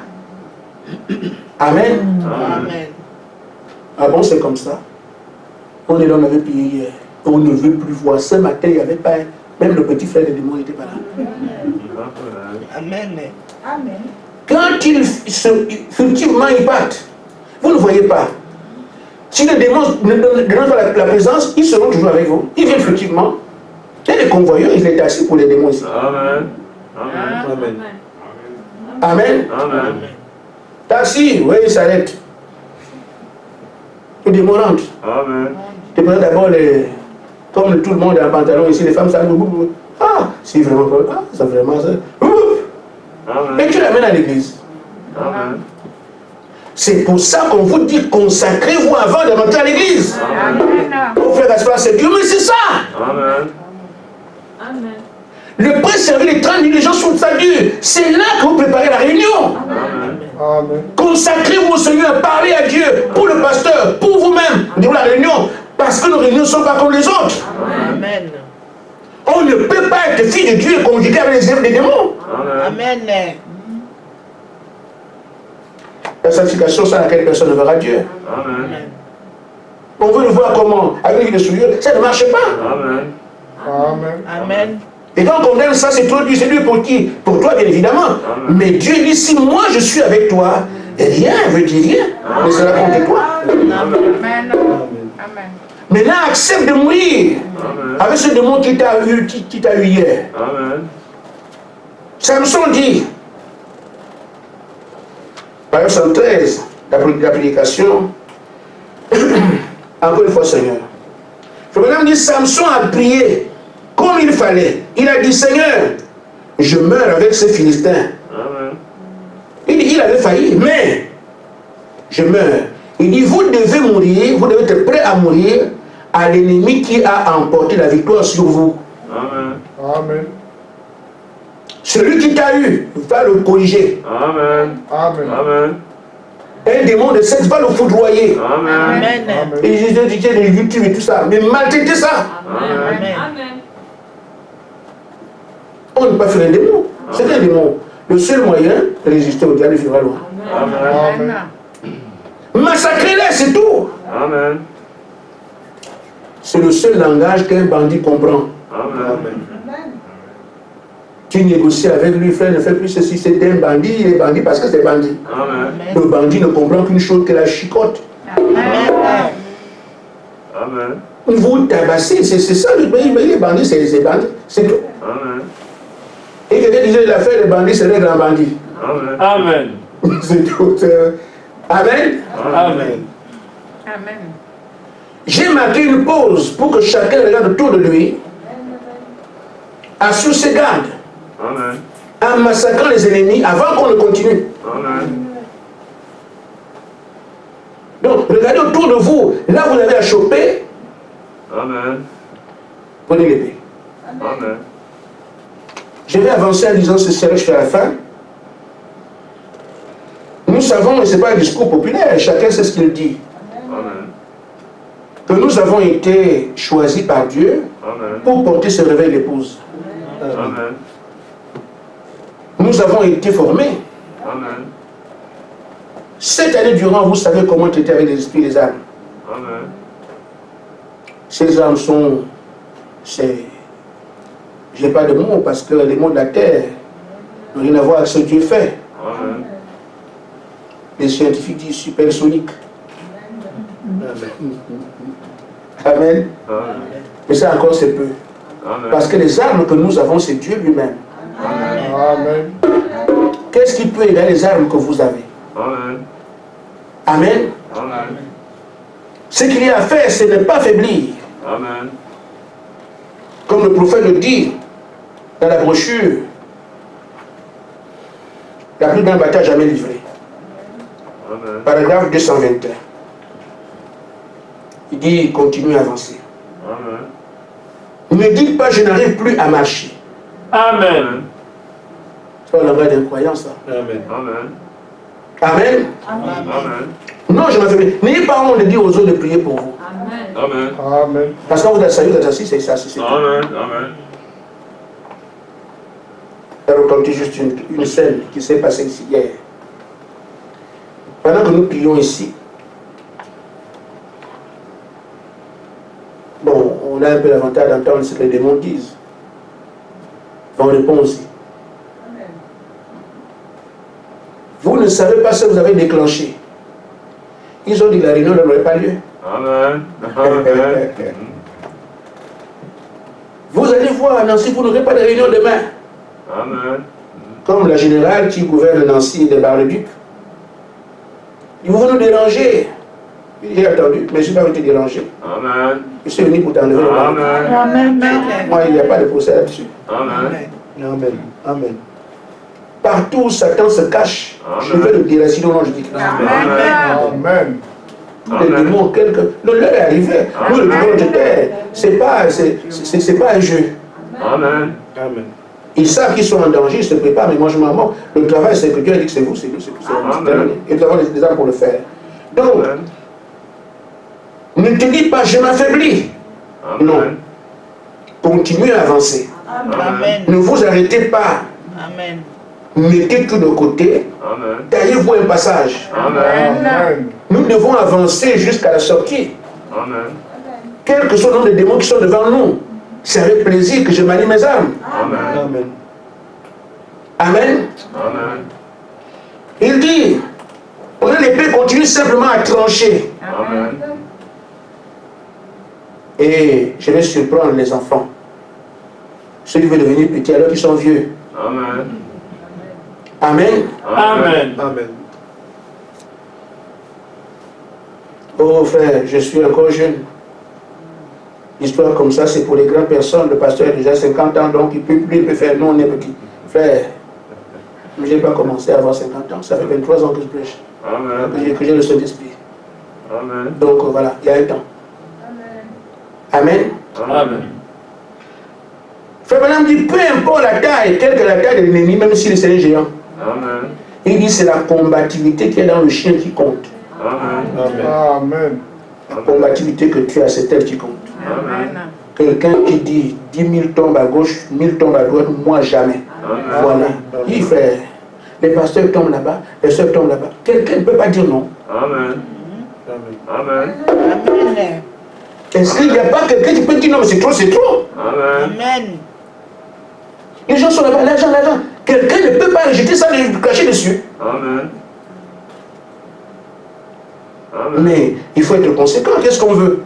Amen. Amen. Ah bon, c'est comme ça. On est là, on avait prié hier. On ne veut plus voir. Ce matin, il n'y avait pas... Même le petit frère des démons n'était pas là. Amen. Quand effectivement, ils partent, vous ne voyez pas. Si les démons ne donnent pas la présence, ils seront toujours avec vous. Ils viennent effectivement. Il y a des convoyeurs, ils étaient assis pour les démons ici. Amen. Amen. Amen. Amen. Amen. Taxi, oui, il s'arrête. Le démon rentre. Amen. Tu prends d'abord les. Comme tout le monde a un pantalon ici, les femmes savent. Ah, c'est vraiment pas. Ah, c'est vraiment ça. Amen. Et tu l'amènes à l'église. Amen. C'est pour ça qu'on vous dit consacrez-vous avant de rentrer à l'église. Pour faire Gaspard, c'est Dieu, mais c'est ça. Amen. Amen. Le prêtre servir les 30 000 gens sous sa Dieu. C'est là que vous préparez la réunion. Amen. Amen. Consacrez-vous au Seigneur, parlez à Dieu, pour le pasteur, pour vous-même. Dites-vous la réunion, parce que nos réunions ne sont pas comme les autres. Amen. On ne peut pas être fille de Dieu et conjuguer avec les œuvres des démons. Amen. Amen. La sanctification sans laquelle personne ne verra Dieu. Amen. On veut le voir comment? Avec les souillures, ça ne marche pas. Amen. Amen. Amen. Et quand on condamne ça, c'est trop Dieu. C'est Dieu pour qui? Pour toi, bien évidemment. Amen. Mais Dieu dit, si moi je suis avec toi, rien ne veut dire rien. Mais cela compte de toi. Amen. Maintenant, accepte de mourir Amen. avec ce démon qui t'a eu hier. Amen. Samson dit, Page 113, la prédication, encore une fois, Seigneur. Le bonhomme dit, Samson a prié comme il fallait. Il a dit, Seigneur, je meurs avec ces Philistins. Amen. Il dit, il avait failli, mais je meurs. Il dit, vous devez mourir, vous devez être prêt à mourir à l'ennemi qui a emporté la victoire sur vous. Amen. Amen. Celui qui t'a eu va le corriger. Amen. Amen. Amen. Un démon de sexe va le foudroyer. Amen. Amen. Et je dis les victimes et tout ça. Mais maltraiter ça. Amen. Amen. Amen. On ne peut pas faire un démon. C'est un démon. Le seul moyen de résister au diable, il fera loin. Amen. Massacrez-les, c'est tout. Amen. C'est le seul langage qu'un bandit comprend. Amen. Tu négocies avec lui, frère, ne fais plus ceci, c'est un bandit, il est bandit parce que c'est bandit. Amen. Le bandit ne comprend qu'une chose, que la chicote. Amen. Amen. Vous tabassez, c'est ça, il est bandit, c'est bandit, c'est tout. Amen. Et quelqu'un disait, l'affaire des bandits, c'est les grands bandits. Amen. Amen. C'est tout. Amen. Amen. Amen. J'ai marqué une pause pour que chacun regarde autour de lui, assure ses gardes, Amen. en massacrant les ennemis avant qu'on ne continue. Amen. Donc, regardez autour de vous, là vous avez à choper, Amen. prenez l'épée. Amen. Je vais avancer en disant ceci jusqu'à la fin. Nous savons, et ce n'est pas un discours populaire, chacun sait ce qu'il dit, Amen. que nous avons été choisis par Dieu Amen. pour porter ce réveil d'épouse. Amen. Nous avons été formés. Amen. Cette année durant, vous savez comment traiter avec les esprits et les âmes. Amen. Ces âmes sont... Je n'ai pas de mots parce que les mots de la terre n'ont rien à voir avec ce que Dieu fait. Amen. Les scientifiques disent supersonique. Amen. Amen. Mais ça encore c'est peu. Amen. Parce que les armes que nous avons, c'est Dieu lui-même. Amen. Qu'est-ce qui peut égaler les armes que vous avez? Amen. Amen. Amen. Ce qu'il y a à faire, c'est ne pas faiblir. Amen. Comme le prophète le dit dans la brochure, la plus grande bataille jamais livrée. Amen. Paragraphe 221. Il dit, continue à avancer. Amen. Ne dites pas, je n'arrive plus à marcher. Amen. C'est un langage d'incroyance, ça. Amen. Amen. Amen. Amen. Non, je m'en fais plus. N'ayez pas honte de dire aux autres de prier pour vous. Amen. Amen. Amen. Parce que quand vous êtes sérieux, vous êtes assis, c'est ça. C'est tout. Amen. Amen. Je vais raconter juste une scène qui s'est passée ici hier. Pendant que nous prions ici, bon, on a un peu l'avantage d'entendre ce que les démons disent. On répond aussi. Vous ne savez pas ce que vous avez déclenché. Ils ont dit que la réunion n'aurait pas lieu. Amen. Amen. Vous allez voir, Nancy, vous n'aurez pas de réunion demain. Amen. comme la générale qui gouverne Nancy et les Bar-le-Duc. Ils vont nous déranger. J'ai attendu, mais je n'ai pas été dérangé. Amen. Je suis venu pour t'enlever le mal. Amen. Amen. Moi, il n'y a pas de procès là-dessus. Amen. Amen. Amen. Partout où Satan se cache, je Amen. vais le dire, sinon non, je dis que non. Amen. Amen. Les démons, le leur est arrivé. Nous, le démon de terre, c'est pas un jeu. Amen. Amen. Ils savent qu'ils sont en danger, ils se préparent, mais moi je m'en moque. Le travail, c'est que Dieu a dit que c'est vous, c'est nous, c'est tout. Amen. Terminé. Et nous avons les armes pour le faire. Donc, Amen. ne te dis pas, je m'affaiblis. Non. Amen. Continuez à avancer. Amen. Ne vous arrêtez pas. Amen. Mettez tout de côté. Amen. Taillez-vous un passage. Amen. Amen. Nous devons avancer jusqu'à la sortie. Amen. Quels que soient le nombre de démons qui sont devant nous, c'est avec plaisir que je manie mes armes. Amen. Amen. Amen. Amen. Il dit, prenez l'épée, continue simplement à trancher. Amen. Et je vais surprendre les enfants. Ceux qui veulent devenir petits alors qu'ils sont vieux. Amen. Amen. Amen. Amen. Oh frère, je suis encore jeune. L'histoire comme ça, c'est pour les grandes personnes. Le pasteur a déjà 50 ans, donc il peut faire. Nous, on est petits. Frère, je n'ai pas commencé à avoir 50 ans. Ça fait 23 ans que je prêche. Amen. Que j'ai le Saint-Esprit. Amen. Donc voilà, il y a un temps. Amen. Amen. Frère Branham dit, peu importe la taille, quelle que la taille de l'ennemi, même s'il est un géant. Amen. Il dit, c'est la combativité qui est dans le chien qui compte. Amen. Amen. La combativité que tu as, c'est elle qui compte. Amen. Quelqu'un qui dit 10 000 tombes à gauche, 1000 tombes à droite, moi jamais. Amen. Voilà. Il fait, les pasteurs tombent là-bas, les soeurs tombent là-bas. Quelqu'un ne peut pas dire non. Amen. Amen. Amen. Est-ce qu'il n'y a pas quelqu'un qui peut dire non, mais c'est trop, c'est trop. Amen. Amen. Les gens sont là-bas, l'argent, l'argent. Quelqu'un ne peut pas rejeter ça, de cracher dessus. Amen. Amen. Mais il faut être conséquent, qu'est-ce qu'on veut?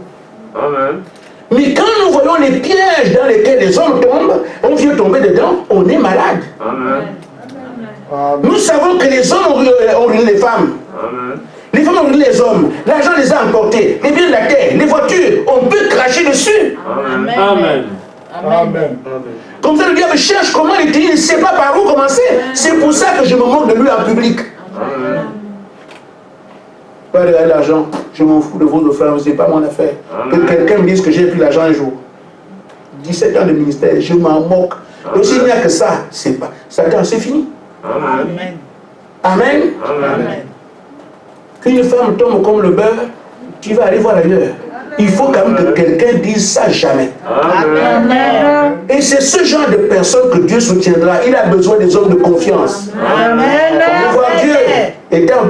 Amen. Mais quand nous voyons les pièges dans lesquels les hommes tombent, on vient tomber dedans, on est malade. Amen. Amen. Nous savons que les hommes ont ruiné les femmes. Amen. Les femmes ont ruiné les hommes. L'argent les a emportés. Les biens de la terre, les voitures, on peut cracher dessus. Amen. Amen. Amen. Comme ça, le diable cherche comment il dit, il ne sait pas par où commencer. C'est pour ça que je me moque de lui en public. Amen. Pas de l'argent, je m'en fous de vos offrandes, ce n'est pas mon affaire. Que quelqu'un me dise que j'ai pris l'argent un jour. 17 ans de ministère, je m'en moque. Donc s'il n'y a que ça, c'est pas. Satan, c'est fini. Amen. Amen. Amen. Qu'une femme tombe comme le beurre, tu vas aller voir ailleurs. Il faut quand même que quelqu'un dise ça jamais. Amen. Amen. Et c'est ce genre de personne que Dieu soutiendra. Il a besoin des hommes de confiance. Amen. On voir Dieu étant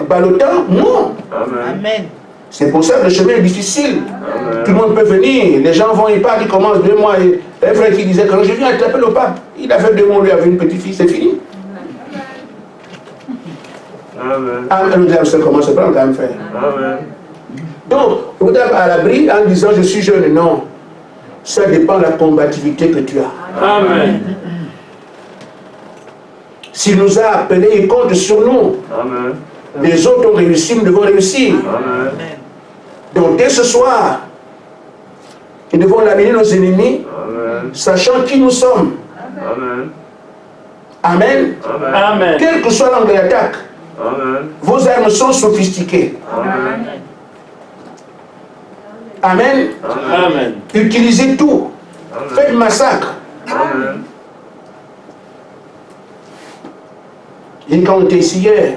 ballottant, non. Amen. Amen. C'est pour ça que le chemin est difficile. Amen. Tout le monde peut venir. Les gens vont, ils partent, ils commencent 2 mois. Et un frère qui disait, quand je viens attraper le pape, il a fait 2 mois, lui avait une petite fille, c'est fini. Amen. Ah, le diable sait comment se prendre quand même, frère. Amen. Donc, vous êtes à l'abri en disant je suis jeune, non. Ça dépend de la combativité que tu as. Amen. S'il nous a appelés, il compte sur nous. Amen. Les autres ont réussi, nous devons réussir. Amen. Donc dès ce soir, nous devons laminer nos ennemis, Amen. sachant qui nous sommes. Amen. Amen. Amen. Amen. Quel que soit l'angle d'attaque, Amen. vos armes sont sophistiquées. Amen. Amen. Amen. Utilisez tout. Faites massacre. Amen. Et quand on était ici hier,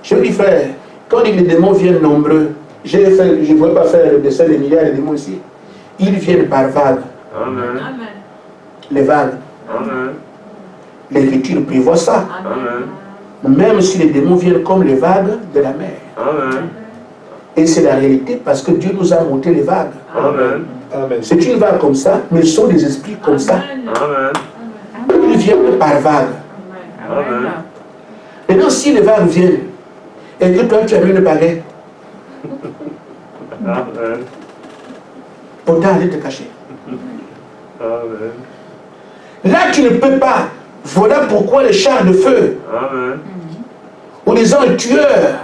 je dis frère, quand les démons viennent nombreux, je ne pourrais pas faire le dessin des milliards de démons ici. Ils viennent par vagues. Amen. Les vagues. Amen. L'Écriture prévoit ça. Amen. Même si les démons viennent comme les vagues de la mer. Amen. Et c'est la réalité parce que Dieu nous a montré les vagues. Amen. Amen. C'est une vague comme ça, mais ce sont des esprits comme ça. Amen. Ils viennent par vagues. Amen. Maintenant, si les vagues viennent, et que toi tu as mis le baguette, Amen. autant aller te cacher. Amen. Là, tu ne peux pas Voilà pourquoi les chars de feu, Amen. ou les anges tueurs,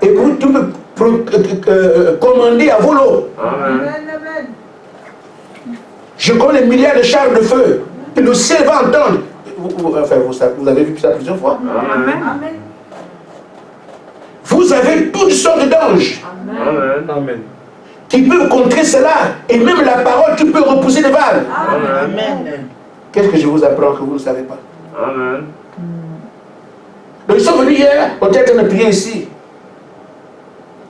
et pour tout commander à volo. Amen. Je connais des milliards de chars de feu que le ciel va entendre. Enfin, vous avez vu ça plusieurs fois. Amen. Vous avez toutes sortes d'anges Amen. Amen. qui peuvent contrer cela. Et même la parole qui peut repousser les vagues. Amen. Qu'est-ce que je vous apprends que vous ne savez pas? Amen. Donc ils sont venus hier, on était en train de prier ici.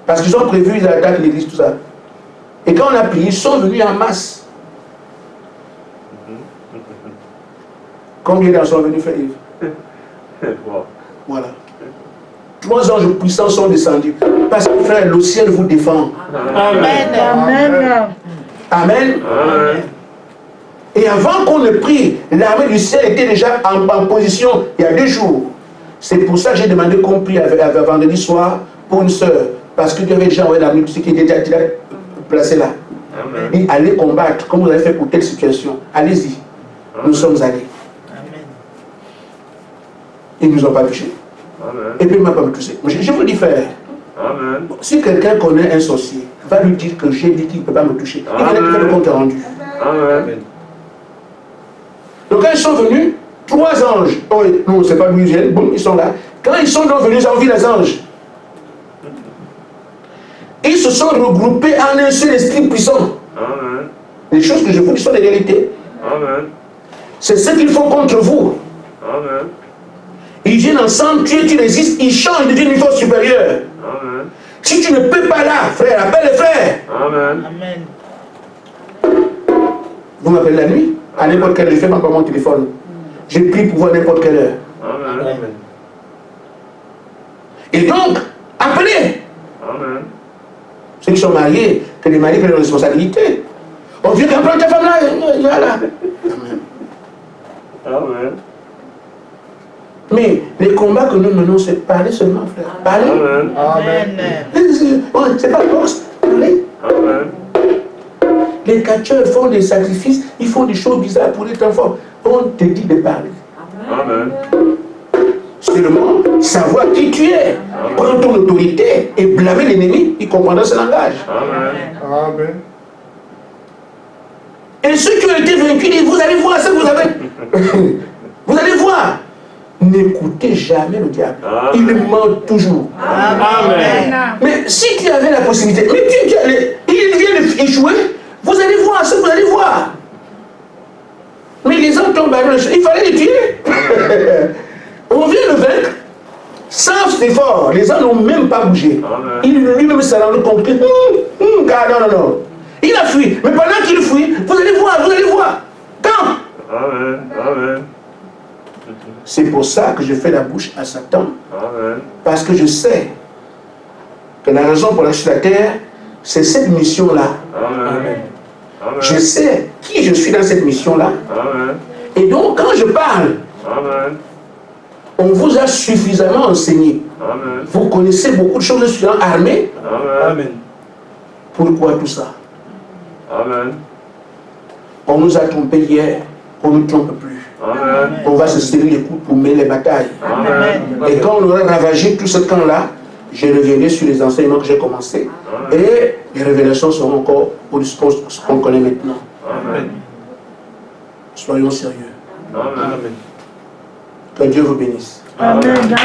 Parce qu'ils ont prévu, ils attaquent l'église, tout ça. Et quand on a prié, ils sont venus en masse. Combien d'entre sont venus, frère Yves? Wow. Voilà. 3 anges puissants sont descendus. Parce que, frère, le ciel vous défend. Amen. Amen. Amen. Et avant qu'on ne prie, l'armée du ciel était déjà en position il y a 2 jours. C'est pour ça que j'ai demandé qu'on prie vendredi soir pour une sœur. Parce que Dieu avait déjà envoyé l'armée du ciel qui était déjà placée là. Amen. Et allez combattre comme vous avez fait pour telle situation. Allez-y. Nous sommes allés. Amen. Ils ne nous ont pas touchés. Amen. Et puis il ne m'a pas touché. Je vous dis, frère, Amen. si quelqu'un connaît un sorcier, va lui dire que j'ai dit qu'il ne peut pas me toucher. Il va Amen. faire le compte rendu. Amen. Donc quand ils sont venus, 3 anges, oh, non, c'est pas d'où ils viennent, boum, ils sont là. Quand ils sont donc venus, ils ont vu les anges. Ils se sont regroupés en un seul esprit puissant. Amen. Les choses que je vous dis sont des réalités. Amen. C'est ce qu'ils font contre vous. Amen. Ils viennent ensemble, tu résistes, ils changent de une force supérieure. Amen. Si tu ne peux pas là, frère, appelle les frères. Amen. Amen. Vous m'appelez la nuit, à n'importe quelle heure, je fais encore mon téléphone. Je prie pour vous à n'importe quelle heure. Amen. Amen. Et donc, appelez. Amen. Ceux qui sont mariés, que les maris prennent leurs responsabilités. On vient d'apprendre ta femme là, voilà. Amen. Mais les combats que nous menons, c'est parler seulement, frère. Parler. Amen. Amen. C'est pas force. Parler. Amen. Les catcheurs font des sacrifices, ils font des choses bizarres pour être enfants. On te dit de parler. Amen. Seulement, savoir qui tu es. Prends ton autorité et blâmer l'ennemi, il comprendra ce langage. Amen. Amen. Et ceux qui ont été vaincus disent, vous allez voir ce que vous avez. Vous allez voir. N'écoutez jamais le diable. Il ment toujours. Amen. Mais si tu avais la possibilité, mais il vient d'échouer, vous allez voir ce que vous allez voir. Mais les hommes tombent à l'eau, il fallait les tuer. On vient le vaincre sans effort. Les hommes n'ont même pas bougé. Il lui-même s'est rendu compte que non. Il a fui. Mais pendant qu'il fuit, vous allez voir. Quand? Amen. Amen. C'est pour ça que je fais la bouche à Satan. Amen. Parce que je sais que la raison pour laquelle je suis sur la terre, c'est cette mission-là. Amen. Amen. Je sais qui je suis dans cette mission-là. Amen. Et donc, quand je parle, Amen. on vous a suffisamment enseigné. Amen. Vous connaissez beaucoup de choses sur l'armée. Amen. Pourquoi tout ça? Amen. On nous a trompés hier, on ne nous trompe plus. Amen. On va se serrer les coudes pour mener les batailles. Amen. Et quand on aura ravagé tout ce camp-là, je reviendrai sur les enseignements que j'ai commencé. Et les révélations seront encore au-dessus de ce qu'on connaît maintenant. Amen. Soyons sérieux. Amen. Que Dieu vous bénisse. Amen.